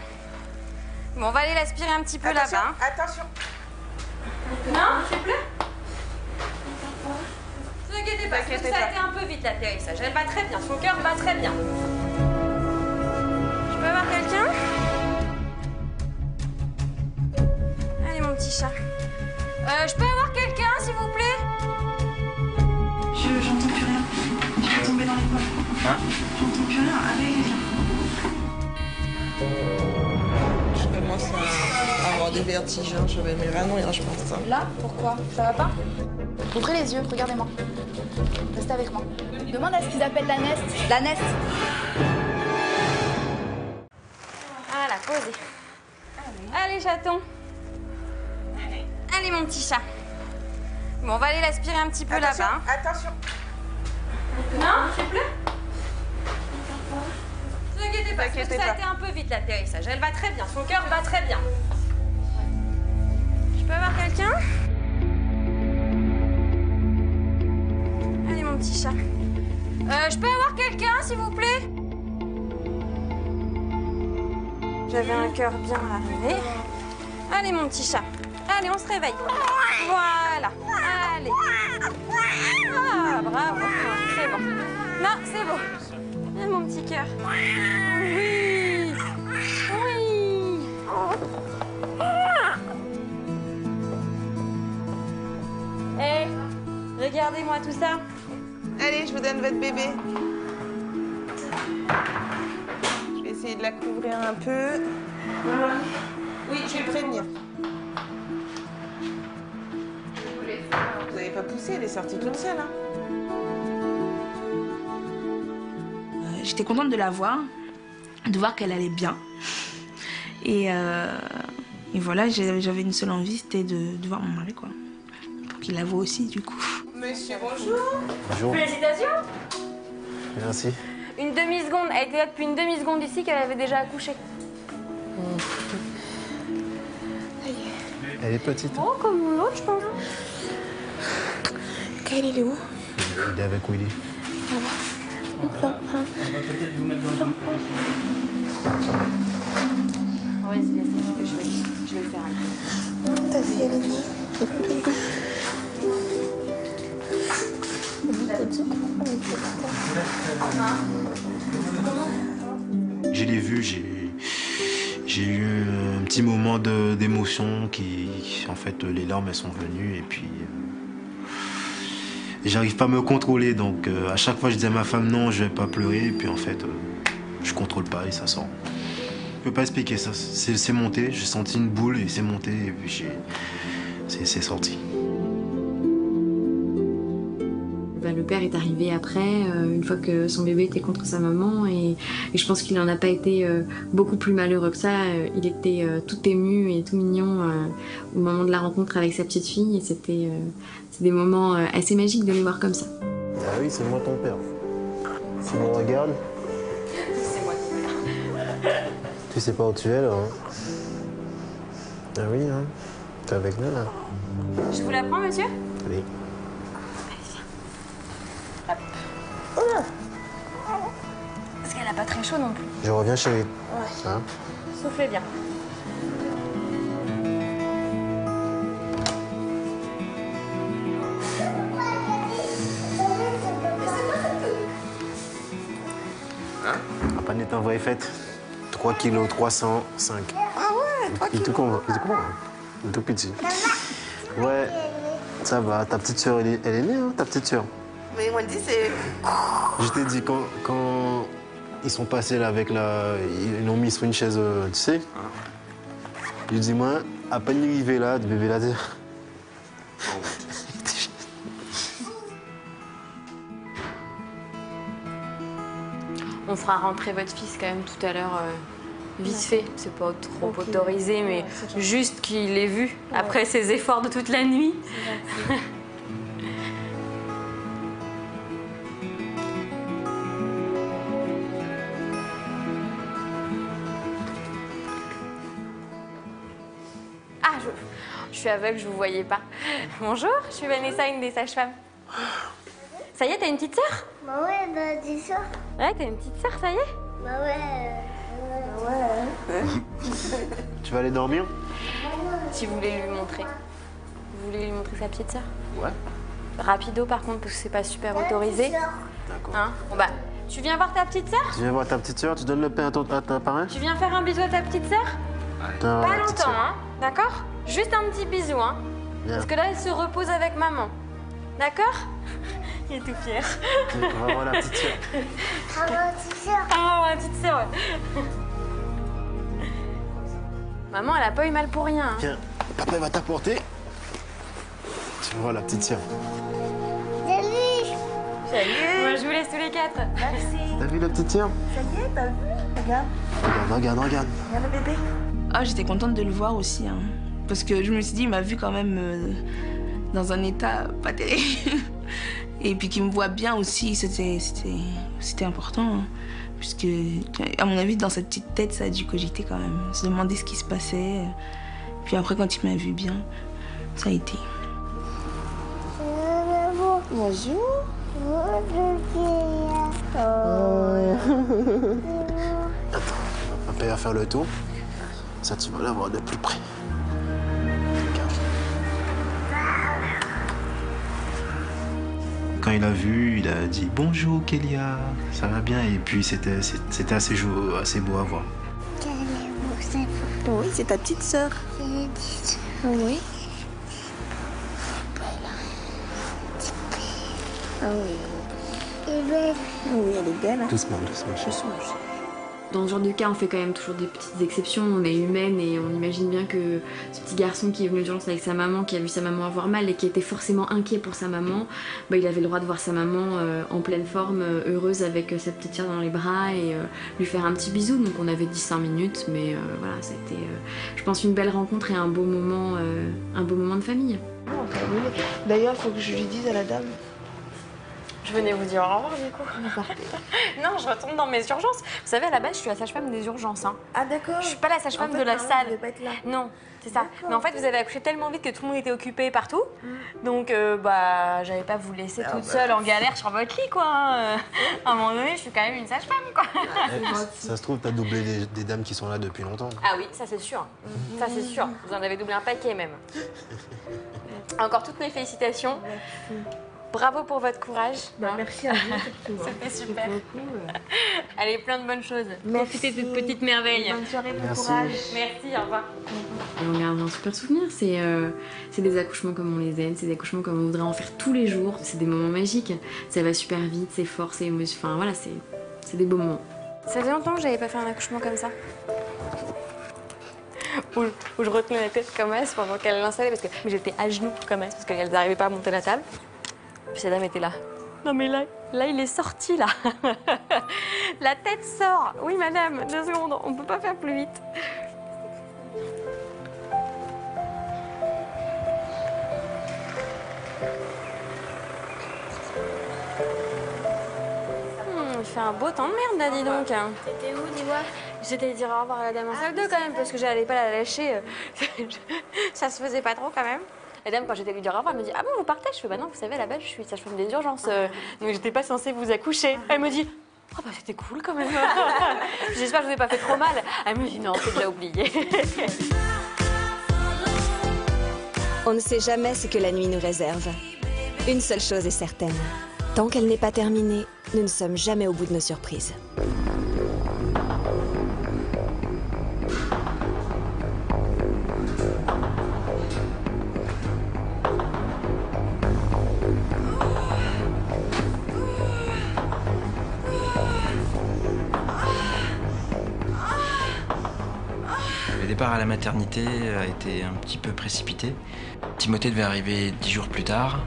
Bon, on va aller l'aspirer un petit peu là-bas. Attention. Non, s'il vous plaît. Ne vous inquiétez pas, parce que ça a été un peu vite l'atterrissage. Elle va très bien, son cœur bat très bien. Je peux avoir quelqu'un? Allez, mon petit chat. Je peux avoir quelqu'un, s'il vous plaît? J'entends plus rien. Je vais tomber dans les pommes. Hein? J'entends plus rien. Allez, viens. Je commence à avoir des vertiges, je vais m'évanouir, je pense. Là, pourquoi? Ça va pas? Ouvrez les yeux, regardez-moi. Restez avec moi. Demande à ce qu'ils appellent la nest. La nest. Voilà, posez. Allez, chaton. Allez, mon petit chat. Bon, on va aller l'aspirer un petit peu là-bas. Attention. Non, s'il vous plaît. Ne vous inquiétez pas, parce que ça a été un peu vite l'atterrissage. Elle va très bien, son cœur bat très bien. Je peux avoir quelqu'un? Allez, mon petit chat. Je peux avoir quelqu'un, s'il vous plaît? J'avais un cœur bien arrivé. Allez, mon petit chat. Allez, on se réveille. Voilà. Allez. Ah, bravo. C'est bon. Non, c'est bon. Ah, mon petit cœur. Oui. Oui. Hé, regardez-moi tout ça. Allez, je vous donne votre bébé. Je vais essayer de la couvrir un peu. Oui, je vais prévenir. Vous n'avez pas poussé, elle est sortie toute seule. Hein. J'étais contente de la voir, de voir qu'elle allait bien. Et voilà, j'avais une seule envie, c'était de voir mon mari, quoi. Pour qu'il la voie aussi, du coup. Monsieur, bonjour. Bonjour. Félicitations. Merci. Une demi-seconde. Elle était là depuis une demi-seconde ici qu'elle avait déjà accouché. Elle est petite. Oh, comme l'autre, je pense. Kyle, il est où? Il est avec Willy. Vas-y, laisse-moi, je vais le faire. Ta fille, elle est où? Je l'ai vu, j'ai eu un petit moment d'émotion qui, en fait, les larmes elles sont venues et puis j'arrive pas à me contrôler, donc à chaque fois je disais à ma femme non, je vais pas pleurer et puis en fait je contrôle pas et ça sort. Je peux pas expliquer ça, c'est monté, j'ai senti une boule et c'est monté et puis c'est sorti. Le père est arrivé après, une fois que son bébé était contre sa maman, et je pense qu'il n'en a pas été beaucoup plus malheureux que ça. Il était tout ému et tout mignon au moment de la rencontre avec sa petite fille, et c'est des moments assez magiques de les voir comme ça. Ah oui, c'est moi ton père. Si on regarde, C'est moi ton père. tu sais pas où tu es là. Hein. Ah oui, hein. T'es avec nous là. Je vous la prends, monsieur? Allez. Parce qu'elle a pas très chaud non plus. Je reviens chérie. Ouais. Hein? Soufflez bien. La panne est en vraie fête. 3 kg 305. Ah ouais, 3 Il est tout con, il est tout petit. Ouais, ça va. Ta petite soeur, elle est née, hein, ta petite soeur. Mais ils m'ont dit, c'est... Je t'ai dit, quand ils sont passés là avec la... Ils l'ont mis sur une chaise, tu sais. Je dis, moi, à peine arrivé là, le bébé là, On fera rentrer votre fils quand même tout à l'heure, vite fait. C'est pas trop autorisé, mais juste qu'il l'ait vu après ses efforts de toute la nuit. Ah, je suis aveugle, je vous voyais pas. Bonjour, je suis Vanessa, une des sages-femmes. Ça y est, t'as une petite sœur? Bah ouais, bah dis ça. Ouais, t'as une petite sœur, ça y est? Bah ouais. Tu vas aller dormir? Si vous voulez lui montrer. Vous voulez lui montrer sa petite sœur? Ouais. Rapido par contre, parce que c'est pas super autorisé. D'accord. Hein? Bon bah, tu viens voir ta petite sœur? Tu viens voir ta petite sœur, tu donnes le pain à ta parrain? Tu viens faire un bisou à ta petite sœur? Pas longtemps, hein? D'accord? Juste un petit bisou, hein? Bien. Parce que là, elle se repose avec maman. D'accord? Il est tout fier. On va voir la petite sœur. Ah, ma petite sœur. Ah, ma petite sœur, ouais. Maman, elle a pas eu mal pour rien. Hein. Tiens, papa va t'apporter. Tu vas voir la petite sœur. Salut. Salut. Moi, je vous laisse tous les quatre. Merci. T'as vu la petite sœur? Ça y est, t'as vu? Regarde. Regarde. Regarde le bébé. Ah, j'étais contente de le voir aussi, hein, parce que je me suis dit, il m'a vu quand même dans un état pas terrible. Et puis qu'il me voit bien aussi, c'était important. Hein, puisque, à mon avis, dans sa petite tête, ça a dû cogiter quand même. Se demander ce qui se passait. Puis après, quand il m'a vu bien, ça a été. Bonjour. Attends, papa va faire le tour. Ça, tu vas la voir de plus près. Quand il a vu, il a dit « Bonjour Kélia, ça va bien ?» Et puis c'était assez beau à voir. Oui, c'est ta petite sœur. Oui. Ah oui. Elle est belle. Oui, elle est belle. Hein. Doucement. Dans ce genre de cas, on fait quand même toujours des petites exceptions, on est humaine et on imagine bien que ce petit garçon qui est venu d'urgence avec sa maman, qui a vu sa maman avoir mal et qui était forcément inquiet pour sa maman, bah, il avait le droit de voir sa maman en pleine forme, heureuse avec sa petite sœur dans les bras et lui faire un petit bisou. Donc on avait dit 5 minutes, mais voilà, ça a été, je pense, une belle rencontre et un beau moment de famille. D'ailleurs, il faut que je lui dise à la dame. Je venais vous dire au revoir du coup. Non, je retourne dans mes urgences. Vous savez, à la base, je suis la sage-femme des urgences. Hein. Ah d'accord. Je suis pas la sage-femme de la salle. Vous pas être là. Non, c'est ça. Mais en fait, vous avez accouché tellement vite que tout le monde était occupé partout. Donc, bah, j'avais pas vous laisser toute seule en galère sur votre lit, quoi. À un moment donné, je suis quand même une sage-femme, quoi. Ça se trouve, t'as doublé des dames qui sont là depuis longtemps. Ah oui, ça c'est sûr. Ça c'est sûr. Vous en avez doublé un paquet même. Encore toutes mes félicitations. Bravo pour votre courage. Merci à vous. C'était super. Allez, plein de bonnes choses. Profitez de cette petite merveille. Bonne soirée, bon Merci. courage. Merci, au revoir. On garde un super souvenir, c'est des accouchements comme on les aime, c'est des accouchements comme on voudrait en faire tous les jours, c'est des moments magiques, ça va super vite, c'est fort, c'est émotion, enfin voilà, c'est des beaux moments. Ça faisait longtemps que j'avais pas fait un accouchement comme ça. Où je retenais la tête comme S pendant qu'elle l'installait, parce que j'étais à genoux comme S, parce qu'elle n'arrivait pas à monter la table. Puis cette dame était là. Non mais là il est sorti là. La tête sort. Oui madame, 2 secondes, on peut pas faire plus vite. Il fait un beau temps de merde là, dis donc. T'étais où, dis-moi? J'étais dire au revoir à la dame en salle 2 quand même, parce que j'allais pas la lâcher. Ça se faisait pas trop quand même. La dame, quand j'étais lui dire au revoir, elle me dit « Ah bon, vous partez ?» Je fais « Bah non, vous savez, là-bas, je suis sage-femme des urgences. Donc j'étais pas censée vous accoucher. » Elle me dit « Oh bah c'était cool quand même. » J'espère que je vous ai pas fait trop mal. Elle me dit « Non, c'est déjà oublié. » On ne sait jamais ce que la nuit nous réserve. Une seule chose est certaine. Tant qu'elle n'est pas terminée, nous ne sommes jamais au bout de nos surprises. Le départ à la maternité a été un petit peu précipité. Timothée devait arriver 10 jours plus tard.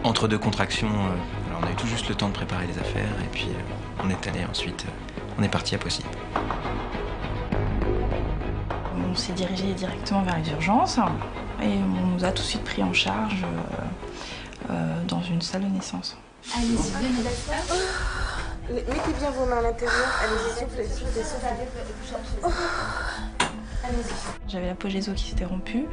Entre 2 contractions, alors on a eu tout juste le temps de préparer les affaires et puis on est allé ensuite, on est parti à Poissy. On s'est dirigé directement vers les urgences et on nous a tout de suite pris en charge dans une salle de naissance. Allez-y, venez d'accord. Mettez bien vos mains à l'intérieur, allez-y, soufflez. J'avais l'apogéso qui s'était rompu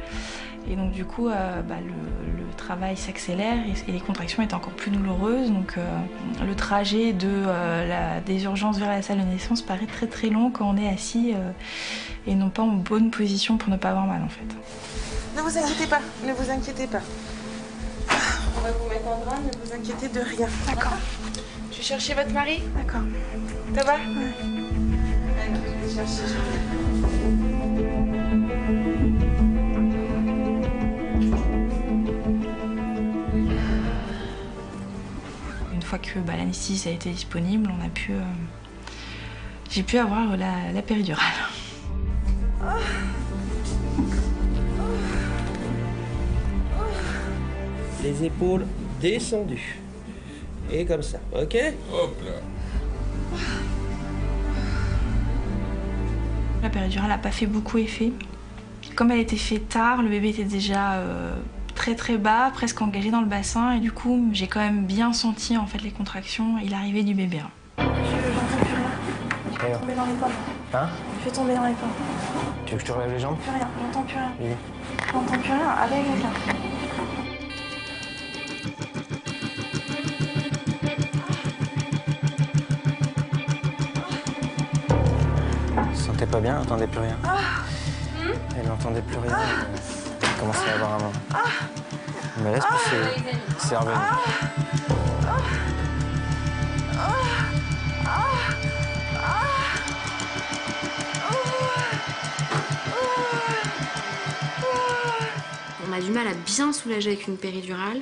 Et donc du coup, le travail s'accélère et les contractions étaient encore plus douloureuses. Donc le trajet des urgences vers la salle de naissance paraît très très long quand on est assis et non pas en bonne position pour ne pas avoir mal en fait. Ne vous inquiétez pas, ne vous inquiétez pas. On va vous mettre en bras, ne vous inquiétez de rien. D'accord. Je vais chercher votre mari. D'accord. Ça va? Ouais. Allez, je vais chercher. Une fois que l'anesthésie a été disponible, j'ai pu avoir la péridurale. Les épaules descendues. Et comme ça, ok? Hop là. La péridurale n'a pas fait beaucoup effet. Comme elle était faite tard, le bébé était déjà très très bas, presque engagé dans le bassin, et du coup j'ai quand même bien senti en fait les contractions et l'arrivée du bébé. J'entends plus rien. Je vais tomber dans les pommes. Hein? Je vais tomber dans les pommes. Tu veux que je te relève les jambes? Plus rien, j'entends plus rien. Oui. J'entends plus rien, avec quelqu'un. T'es pas bien, elle n'entendait plus rien. Elle n'entendait plus rien. Elle commençait à avoir un moment. Mais laisse pousser. C'est revenu. On a du mal à bien soulager avec une péridurale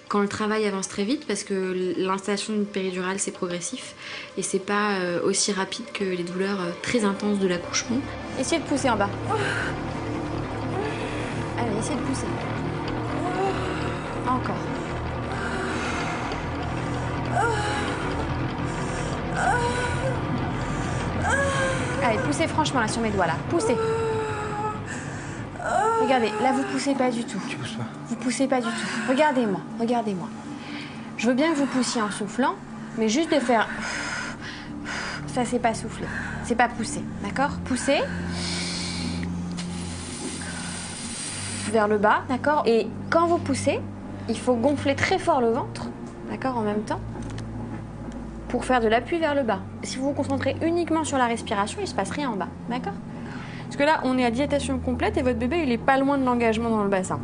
quand le travail avance très vite parce que l'installation d'une péridurale c'est progressif et c'est pas aussi rapide que les douleurs très intenses de l'accouchement. Essayez de pousser en bas. Allez, essayez de pousser. Encore. Allez, poussez franchement là sur mes doigts là. Poussez. Regardez, là vous poussez pas du tout. Tu pousses pas. Vous poussez pas du tout. Regardez-moi, regardez-moi. Je veux bien que vous poussiez en soufflant, mais juste de faire... Ça, c'est pas souffler. C'est pas pousser, d'accord? Poussez. Vers le bas, d'accord? Et quand vous poussez, il faut gonfler très fort le ventre, d'accord, en même temps, pour faire de l'appui vers le bas. Si vous vous concentrez uniquement sur la respiration, il se passe rien en bas, d'accord? Parce que là, on est à dilatation complète et votre bébé, il est pas loin de l'engagement dans le bassin.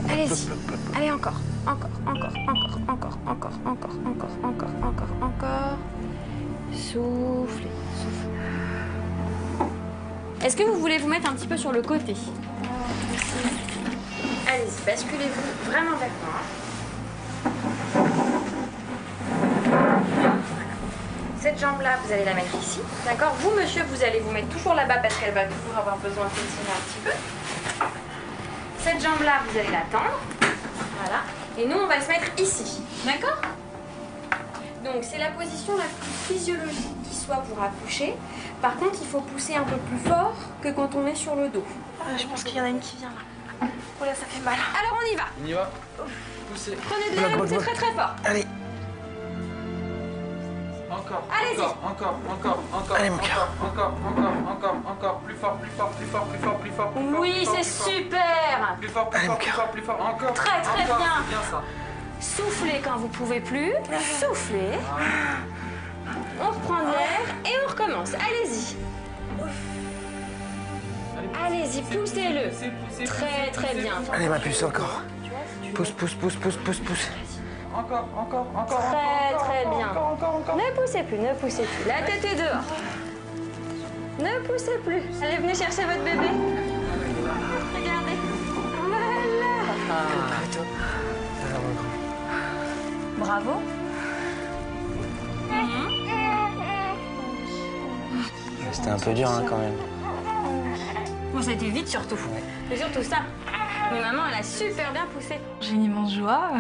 Allez-y. Allez, encore. Encore, encore, encore, encore, encore, encore, encore, encore, encore, encore. Soufflez, soufflez. Est-ce que vous voulez vous mettre un petit peu sur le côté? Allez-y, basculez-vous vraiment vers moi. Cette jambe-là, vous allez la mettre ici, d'accord? Vous, monsieur, vous allez vous mettre toujours là-bas parce qu'elle va toujours avoir besoin de s'étirer un petit peu. Cette jambe-là, vous allez la tendre, voilà. Et nous, on va se mettre ici, d'accord? Donc, c'est la position la plus physiologique qui soit pour accoucher. Par contre, il faut pousser un peu plus fort que quand on est sur le dos. Je pense qu'il y en a une qui vient là. Oh là, ça fait mal. Alors, on y va. On y va. Poussez. Prenez de l'air, poussez très très fort. Allez. Encore, allez-y. Encore. Allez, mon cœur. Encore. Plus fort. Oui, c'est super. Plus fort. Encore. Très bien. C'est bien ça. Soufflez quand vous pouvez plus. Soufflez. On reprend de l'air et on recommence. Allez-y. Allez-y, poussez-le. Très bien. Allez, ma puce, encore. Pousse. Encore. Très bien. Ne poussez plus. La tête est dehors. Ne poussez plus. Allez, venez chercher votre bébé. Regardez. Voilà. Bravo. C'était un peu dur hein, quand même. Bon, ça a été vite surtout. C'est surtout ça. Mais maman, elle a super bien poussé. J'ai une immense joie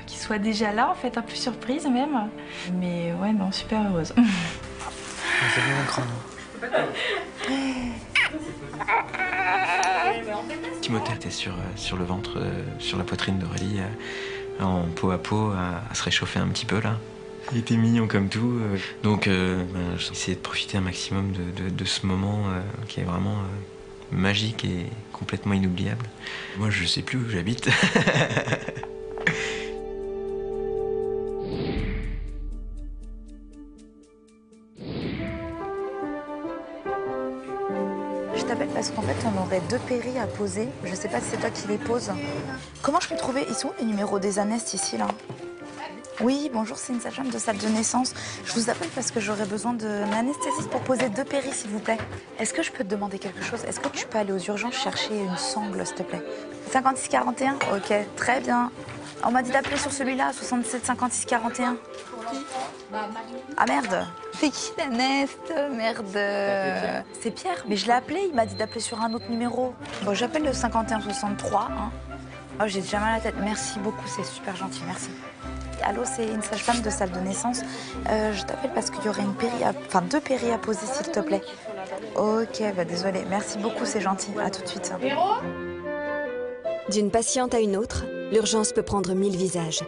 qu'il soit déjà là, en fait, un peu surprise même. Mais ouais, non, super heureuse. C'est bien un crâne. Timothée était sur le ventre, sur la poitrine d'Aurélie, en peau à peau, à se réchauffer un petit peu là. Il était mignon comme tout, donc j'ai essayé de profiter un maximum de ce moment qui est vraiment magique et complètement inoubliable. Moi, je sais plus où j'habite. Je t'appelle parce qu'en fait, on aurait 2 péris à poser. Je sais pas si c'est toi qui les poses. Comment je peux trouver? Ils sont où les numéros des anestes ici, là? Oui, bonjour, c'est une sage-femme de salle de naissance. Je vous appelle parce que j'aurais besoin d'un anesthésiste pour poser 2 péris, s'il vous plaît. Est-ce que je peux te demander quelque chose? Est-ce que tu peux aller aux urgences chercher une sangle, s'il te plaît? 5641? Ok, très bien. On m'a dit d'appeler sur celui-là, 67 56 41. Ah merde! C'est qui l'aneste? Merde! C'est Pierre, mais je l'ai appelé, il m'a dit d'appeler sur un autre numéro. Bon, j'appelle le 51 63. Hein. Oh, j'ai déjà mal à la tête. Merci beaucoup, c'est super gentil, merci. Allô, c'est une sage-femme de salle de naissance. Je t'appelle parce qu'il y aurait 2 péris à poser, s'il te plaît. Ok, bah désolée. Merci beaucoup, c'est gentil. À tout de suite. D'une patiente à une autre, l'urgence peut prendre 1000 visages.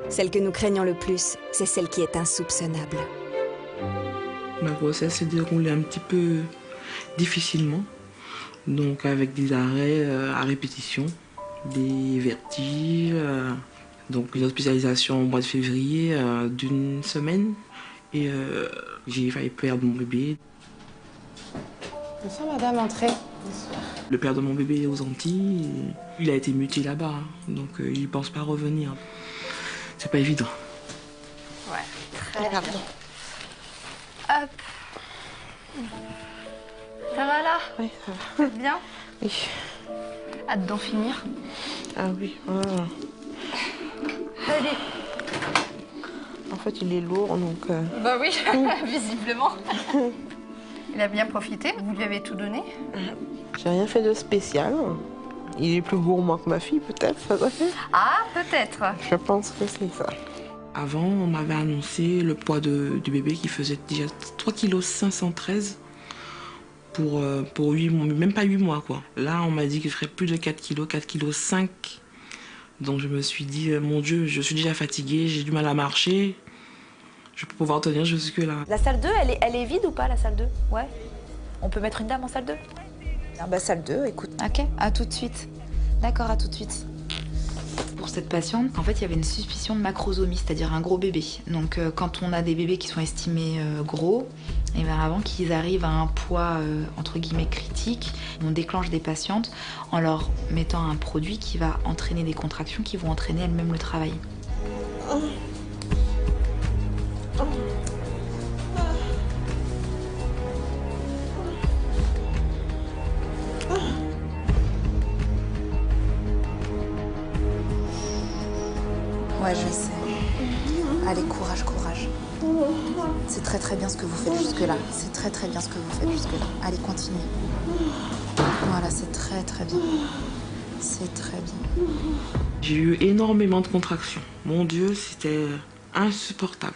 Celle que nous craignons le plus, c'est celle qui est insoupçonnable. Ma grossesse s'est déroulée un petit peu difficilement, donc avec des arrêts à répétition, des vertiges, donc une hospitalisation au mois de février d'une semaine, et j'ai failli perdre mon bébé. Bonsoir madame, entrez. Le père de mon bébé est aux Antilles, il a été muté là-bas, donc il ne pense pas revenir. C'est pas évident. Ouais, très bien. Hop. Ça va là? Oui, ça va. Vous êtes bien? Oui. Hâte d'en finir? Ah oui, voilà. Allez. En fait, il est lourd, donc... Bah oui, visiblement. Il a bien profité, vous lui avez tout donné? J'ai rien fait de spécial. Il est plus gourmand que ma fille, peut-être, ça doit faire. Ah, peut-être. Je pense que c'est ça. Avant, on m'avait annoncé le poids du bébé qui faisait déjà 3,513 kg pour 8 mois, même pas 8 mois, quoi. Là, on m'a dit qu'il ferait plus de 4 kg, 4,5 kg. Donc je me suis dit, mon Dieu, je suis déjà fatiguée, j'ai du mal à marcher. Je vais pouvoir tenir jusque-là. La salle 2, elle est vide ou pas, la salle 2? Ouais. On peut mettre une dame en salle 2? Ah bah salle 2, écoute. Ok, à tout de suite. D'accord, à tout de suite. Pour cette patiente, en fait, il y avait une suspicion de macrosomie, c'est-à-dire un gros bébé. Donc quand on a des bébés qui sont estimés gros, et bien avant qu'ils arrivent à un poids entre guillemets critique, on déclenche des patientes en leur mettant un produit qui va entraîner des contractions qui vont entraîner elles-mêmes le travail. Ouais, je sais. Allez, courage, courage. C'est très très bien ce que vous faites jusque-là. C'est très très bien ce que vous faites jusque-là. Allez, continuez. Voilà, c'est très très bien. C'est très bien. J'ai eu énormément de contractions. Mon Dieu, c'était insupportable.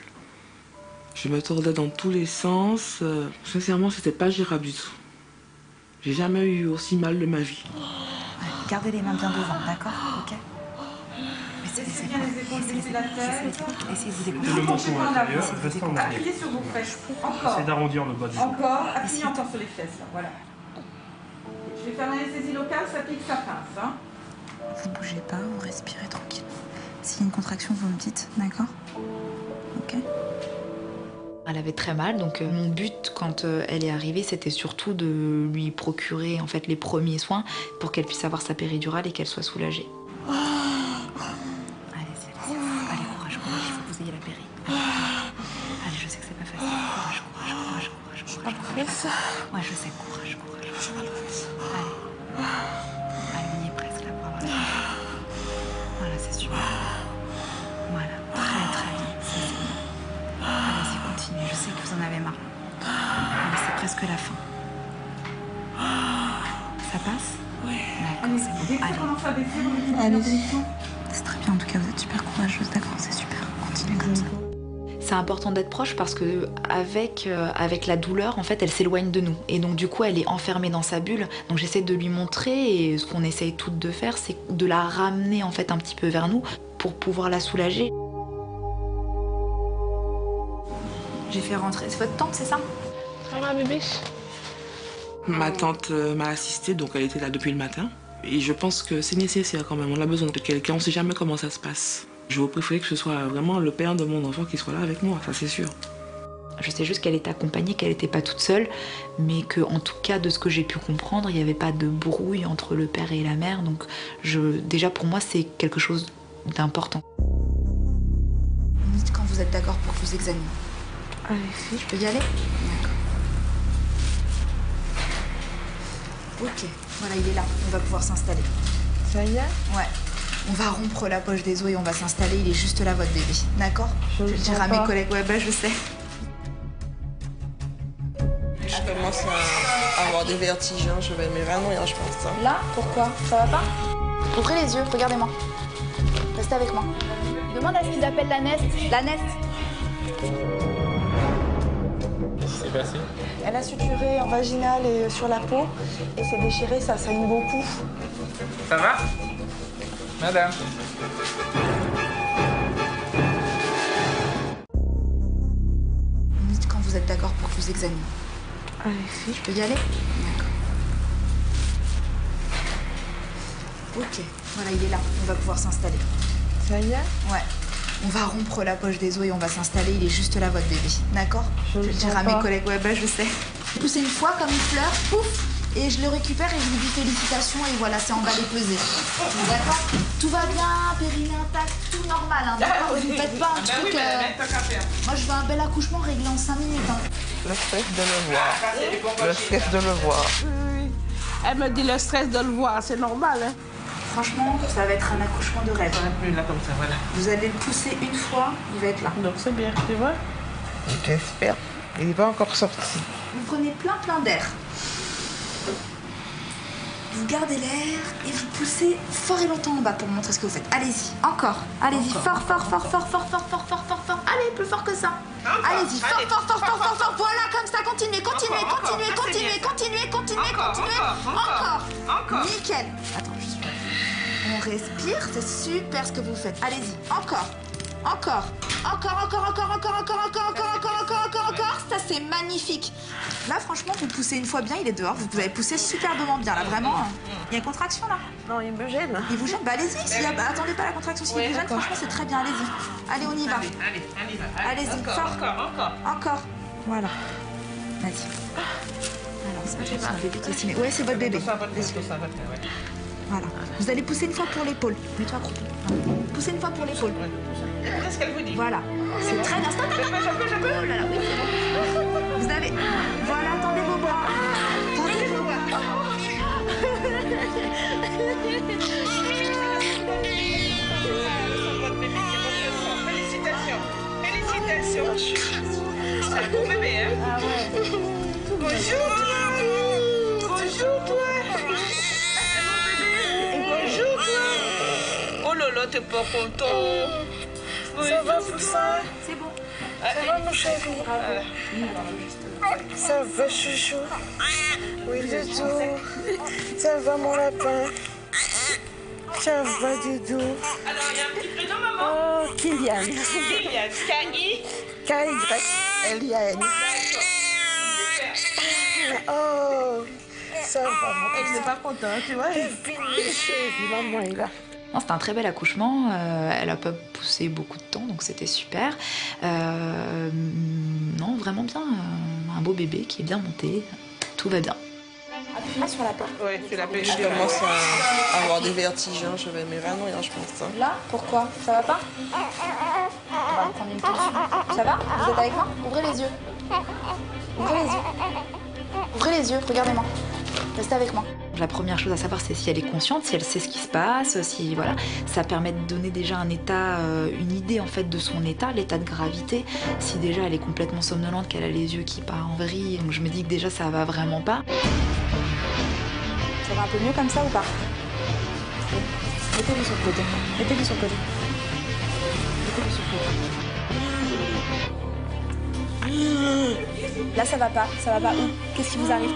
Je me tordais dans tous les sens. Sincèrement, c'était pas gérable du tout. J'ai jamais eu aussi mal de ma vie. Ouais, gardez les mains bien devant, d'accord? Ok? Laissez bien les épaules, baissez la tête. Essayez de vous découvrir. Mettez le menton à l'intérieur, restez en arrière. Appuyez sur vos fesses. Encore. Essayez d'arrondir le bas du dos. Encore. Appuyez encore sur les fesses. Là. Voilà. Je vais faire l'anesthésie locale, ça pique, ça pince. Hein. Vous bougez pas, vous respirez tranquille. S'il y a une contraction, vous me dites, d'accord? Ok? Elle avait très mal, donc mon but quand elle est arrivée, c'était surtout de lui procurer en fait les premiers soins pour qu'elle puisse avoir sa péridurale et qu'elle soit soulagée. Allez, courage, courage, il faut que vous ayez la péri. Allez, je sais que c'est pas facile. Courage, courage, courage, courage, courage. Ouais, je sais, courage, courage. Allez. Allez, on y est presque là pour avoir la péri. Voilà, c'est super. Voilà, très très bien. Allez-y, continuez. Je sais que vous en avez marre. Allez, c'est presque la fin. Ça passe? Oui. D'accord, c'est bon. Allez-y. C'est très bien, en tout cas, vous êtes super courageuse, d'accord, c'est super. Continuez comme ça. C'est important d'être proche parce que avec la douleur, en fait, elle s'éloigne de nous. Et donc, du coup, elle est enfermée dans sa bulle. Donc, j'essaie de lui montrer, et ce qu'on essaye toutes de faire, c'est de la ramener, en fait, un petit peu vers nous pour pouvoir la soulager. J'ai fait rentrer. C'est votre tante, c'est ça? Ça va, bébé? Ma tante m'a assistée, donc elle était là depuis le matin. Et je pense que c'est nécessaire quand même, on a besoin de quelqu'un, on ne sait jamais comment ça se passe. Je vous préférais que ce soit vraiment le père de mon enfant qui soit là avec moi, ça c'est sûr. Je sais juste qu'elle était accompagnée, qu'elle n'était pas toute seule, mais qu'en tout cas, de ce que j'ai pu comprendre, il n'y avait pas de brouille entre le père et la mère. Donc déjà pour moi, c'est quelque chose d'important. Vous me dites quand vous êtes d'accord pour vous examiner. Allez-y. Je peux y aller? D'accord. Ok, voilà, il est là. On va pouvoir s'installer. Ça y est? Ouais. On va rompre la poche des os et on va s'installer. Il est juste là, votre bébé. D'accord? Je le dirai à mes collègues. Ouais, bah je sais. Je commence à avoir des vertiges, hein. Je vais m'évanouir, je pense. Hein. Là? Pourquoi? Ça va pas? Ouvrez les yeux, regardez-moi. Restez avec moi. Demande à ce qu'ils appellent la nest. La nest. Qu'est-ce qui s'est passé? Elle a suturé en vaginal et sur la peau et c'est déchiré, ça saigne beaucoup. Ça va? Madame. Vous me dites quand vous êtes d'accord pour vous examiner. Allez-y. Je peux y aller? D'accord. Ok, voilà, il est là. On va pouvoir s'installer. Ça y est? Ouais. On va rompre la poche des os et on va s'installer. Il est juste là, votre bébé. D'accord? Je le dirai à mes collègues. Ouais, bah je sais. Poussez une fois comme une fleur, pouf, et je le récupère et je vous dis félicitations et voilà, c'est emballé pesé. D'accord? Tout va bien, périnée intact, tout normal, hein, d'accord? Vous ne faites pas un truc... Moi, je veux un bel accouchement réglé en 5 minutes. Hein. Le stress de le voir. Le stress de le voir. Oui. Elle me dit le stress de le voir, c'est normal, hein? Franchement, ça va être un accouchement de rêve. Là, comme ça, voilà. Vous allez le pousser une fois, il va être là. Donc c'est bien, tu vois? J'espère. Il n'est pas encore sorti. Vous prenez plein d'air. Vous gardez l'air et vous poussez fort et longtemps en bas pour me montrer ce que vous faites. Allez-y, encore. Allez-y, fort. Allez, plus fort que ça. Allez-y, fort. Voilà, comme ça, continuez. Encore. Nickel. Attends, je suis là. On respire, c'est super ce que vous faites. Allez-y, encore. Ça, c'est magnifique. Là, franchement, vous poussez une fois bien, il est dehors. Vous avez poussé superbement bien, là, vraiment. Il y a une contraction, là? Non, il me gêne. Il vous gêne? Bah, allez-y. Attendez pas la contraction. S'il vous gêne, franchement, c'est très bien. Allez-y. Allez, on y va. Allez-y, fort. Encore. Voilà. Vas-y. Alors, ça, c'est un bébé qui est estimé. Ouais, c'est votre bébé. Voilà. Vous allez pousser une fois pour l'épaule. Mets-toi accroupi. Poussez une fois pour l'épaule. Qu'est-ce qu'elle vous dit? Voilà. C'est très bien. Stop. Je peux. Oh là là, oui, c'est bon. Vous avez... Voilà, tendez vos bras. Félicitations. C'est un beau bébé, hein? Ah ouais. Bonjour toi. Bonjour toi. Oh là là, t'es pas content. Ça va, Poussin? C'est bon. Ça va, mon chéri? Ça va, chouchou? Oui, Doudou. Ça va, mon lapin? Ça va, Doudou? Alors, il y a un petit prénom, maman? Oh, Kylian. Kylian. K-I? K-Y-L-I-A-N. Oh, ça va, mon Elle n'est pas contente, tu vois? T'es fini, chérie, maman est là. Non, c'était un très bel accouchement. Elle a pas poussé beaucoup de temps, donc c'était super. Non, vraiment bien. Un beau bébé qui est bien monté. Tout va bien. Appuyez sur la porte. Ouais, je commence à avoir des vertiges, hein. Je vais m'évanouir, je pense. Hein. Là, pourquoi? Ça va pas? On va prendre une tension. Ça va? Vous êtes avec moi? Ouvrez les yeux. Ouvrez les yeux, regardez-moi. Restez avec moi. La première chose à savoir, c'est si elle est consciente, si elle sait ce qui se passe, si voilà, ça permet de donner déjà un état, une idée en fait de son état, l'état de gravité. Si déjà elle est complètement somnolente, qu'elle a les yeux qui partent en vrille, donc je me dis que déjà ça va vraiment pas. Ça va un peu mieux comme ça ou pas? Mettez-le sur le côté. Là, ça va pas où? Qu'est-ce qui vous arrive?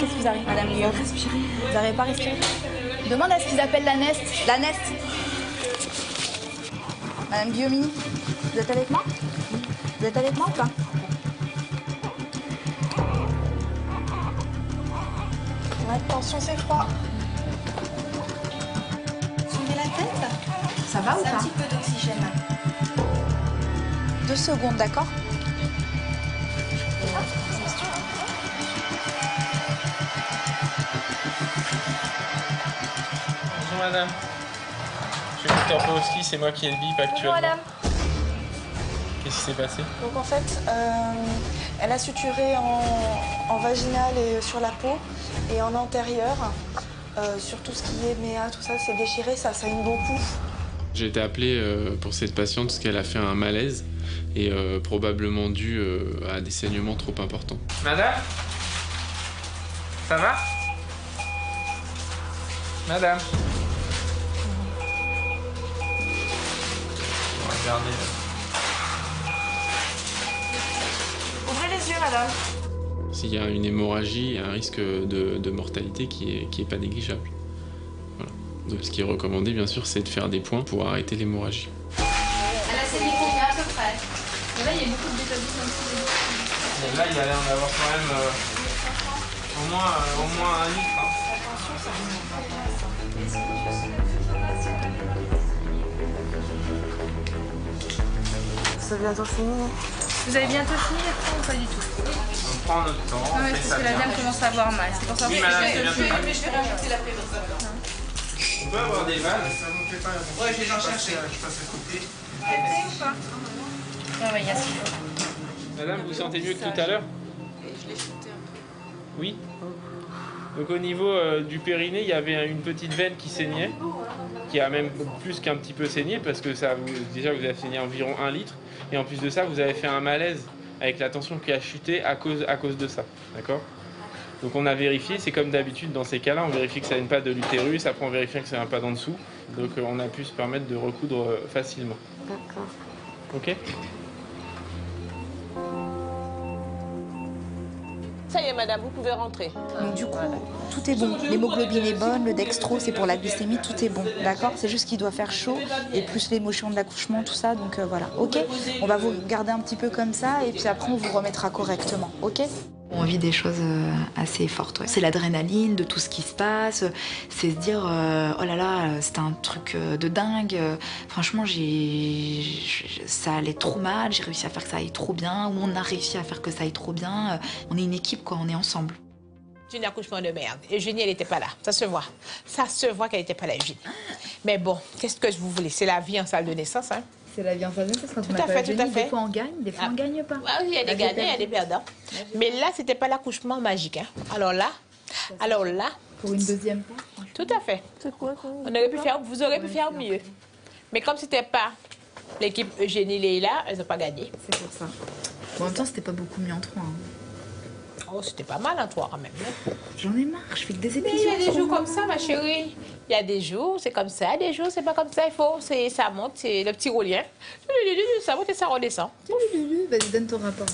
Madame Guillaume? Vous n'arrivez pas à respirer? Demande à ce qu'ils appellent la nest. Madame Guillaumini, vous êtes avec moi? Ou pas? Attention, c'est froid. Soulevez la tête. Ça va ou C'est pas? un petit peu d'oxygène. 2 secondes, d'accord? Bonjour madame. Je suis Victor Pawlowski, c'est moi qui ai le bip actuellement. Madame. Qu'est-ce qui s'est passé? Donc en fait, elle a suturé en vaginal et sur la peau et en antérieur. Sur tout ce qui est méa, tout ça, c'est déchiré, ça saigne beaucoup. J'ai été appelé pour cette patiente parce qu'elle a fait un malaise et probablement dû à des saignements trop importants. Madame? Ça va? Madame? On va regarder. Ouvrez les yeux, madame. S'il y a une hémorragie, il y a un risque de mortalité qui est pas négligeable. Voilà. Donc, ce qui est recommandé, bien sûr, c'est de faire des points pour arrêter l'hémorragie. Elle a saigné combien à peu près? Là, il y a beaucoup de détablis comme ça. Et là, il y a l'air d'avoir quand même au moins 1 litre. Hein. C'est bientôt fini. Vous avez bientôt fini les points ou pas du tout? On prend notre temps. Non, mais c'est parce que la dame commence à avoir mal. C'est pour ça que Oui, madame, c'est bien fait. mais je vais rajouter la prise. On peut avoir des balles? Ouais, je vais en chercher. Je passe à côté. ou pas? Ah ouais, il y a ce qu'il faut. Madame, vous sentez mieux que tout à l'heure? Je l'ai shooté un peu. Oui. Donc au niveau du périnée, il y avait une petite veine qui saignait, qui a même plus qu'un petit peu saigné, parce que ça, déjà vous avez saigné environ 1 litre, et en plus de ça, vous avez fait un malaise avec la tension qui a chuté à cause de ça, d'accord? Donc on a vérifié, c'est comme d'habitude dans ces cas-là, on vérifie que ça ne vient pas de l'utérus, après on vérifie que ça ne vient pas d'en dessous, donc on a pu se permettre de recoudre facilement. D'accord. Ok? Ça y est, madame, vous pouvez rentrer. Donc du coup, tout est bon. L'hémoglobine est bonne, le dextro, c'est pour la glycémie, tout est bon. D'accord? C'est juste qu'il doit faire chaud et plus l'émotion de l'accouchement, tout ça. Donc voilà, ok? On va vous garder un petit peu comme ça et puis après on vous remettra correctement, ok? On vit des choses assez fortes. Ouais. C'est l'adrénaline de tout ce qui se passe. C'est se dire, oh là là, c'était un truc de dingue. Franchement, ça allait trop mal. J'ai réussi à faire que ça aille trop bien. Ou on a réussi à faire que ça aille trop bien. On est une équipe, quoi. On est ensemble. C'est un accouchement de merde. Eugénie, elle n'était pas là. Ça se voit. Ça se voit qu'elle n'était pas là, Eugénie. Mais bon, qu'est-ce que vous voulez? C'est la vie en salle de naissance, hein? C'est la vie en salle de naissance. Quand tout à fait, tout à fait. Des fois on gagne, des fois on gagne pas. Ah oui, il y a des gagnants, il y a des perdants. Mais là, c'était pas l'accouchement magique, hein? Alors là. Pour une deuxième part. Tout à fait. C'est quoi? Vous aurez pu faire mieux. Mais comme c'était pas l'équipe Eugénie Leila, elles n'ont pas gagné. C'est pour ça. Bon, en même temps, c'était pas beaucoup mis en 3. Oh, c'était pas mal en 3 quand même. J'en ai marre, je fais que des Mais épisodes. il y a des jours comme ça, ma chérie. Il y a des jours, c'est comme ça. Des jours, c'est pas comme ça. Ça monte, c'est le petit roulien. Ça monte et ça redescend. Vas-y, donne ton rapport.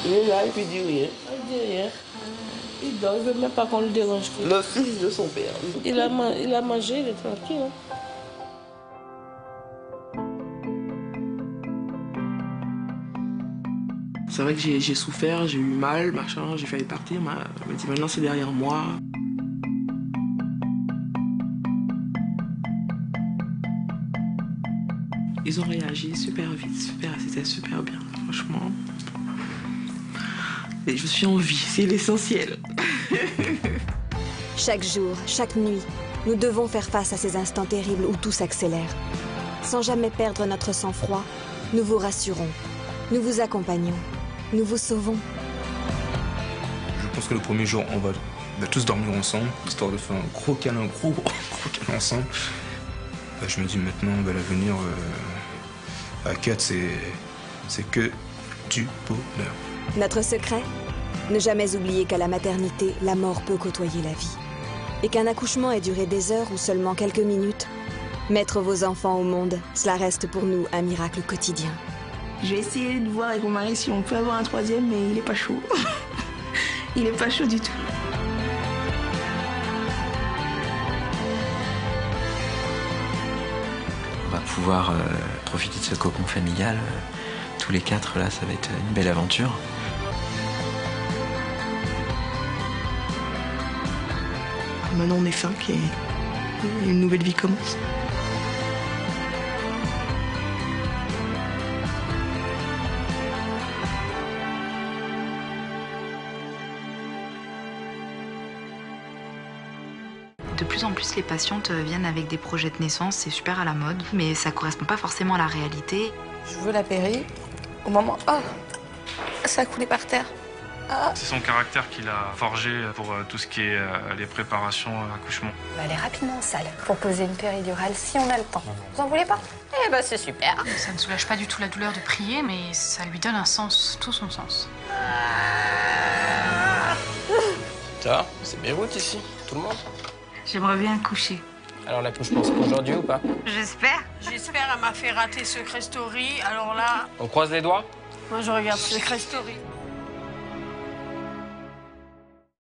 Il est là et puis il dit rien. Il dit rien. Il dort, il ne veut même pas qu'on le dérange. Le fils de son père. Il a mangé, il est tranquille. Hein. C'est vrai que j'ai souffert, j'ai eu mal, machin, j'ai failli partir. Elle m'a dit maintenant c'est derrière moi. Ils ont réagi super vite, c'était super bien, franchement. Et je suis en vie, c'est l'essentiel. Chaque jour, chaque nuit, nous devons faire face à ces instants terribles où tout s'accélère. Sans jamais perdre notre sang-froid, nous vous rassurons, nous vous accompagnons, nous vous sauvons. Je pense que le premier jour, on va tous dormir ensemble, histoire de faire un gros câlin ensemble. Je me dis maintenant, l'avenir à 4, c'est que du bonheur. Notre secret? Ne jamais oublier qu'à la maternité, la mort peut côtoyer la vie. Et qu'un accouchement ait duré des heures ou seulement quelques minutes. Mettre vos enfants au monde, cela reste pour nous un miracle quotidien. Je vais essayer de voir avec mon mari si on peut avoir un 3e, mais il est pas chaud. Il est pas chaud du tout. pouvoir profiter de ce cocon familial. Tous les 4, là, ça va être une belle aventure. Maintenant, on est 5 et une nouvelle vie commence. De plus en plus, les patientes viennent avec des projets de naissance, c'est super à la mode, mais ça correspond pas forcément à la réalité. Je veux la péri. Au moment... Oh, ça a coulé par terre. Ah. C'est son caractère qu'il a forgé pour tout ce qui est les préparations à l'accouchement. On va aller rapidement en salle pour poser une péridurale si on a le temps. Vous en voulez pas? Eh ben c'est super. Ça ne soulage pas du tout la douleur de prier, mais ça lui donne un sens, tout son sens. Ça va? C'est Beyrouth ici, tout le monde? J'aimerais bien coucher. Alors l'accouchement, c'est aujourd'hui ou pas? J'espère. J'espère, elle m'a fait rater Secret Story, alors là... On croise les doigts? Moi je regarde Secret Story.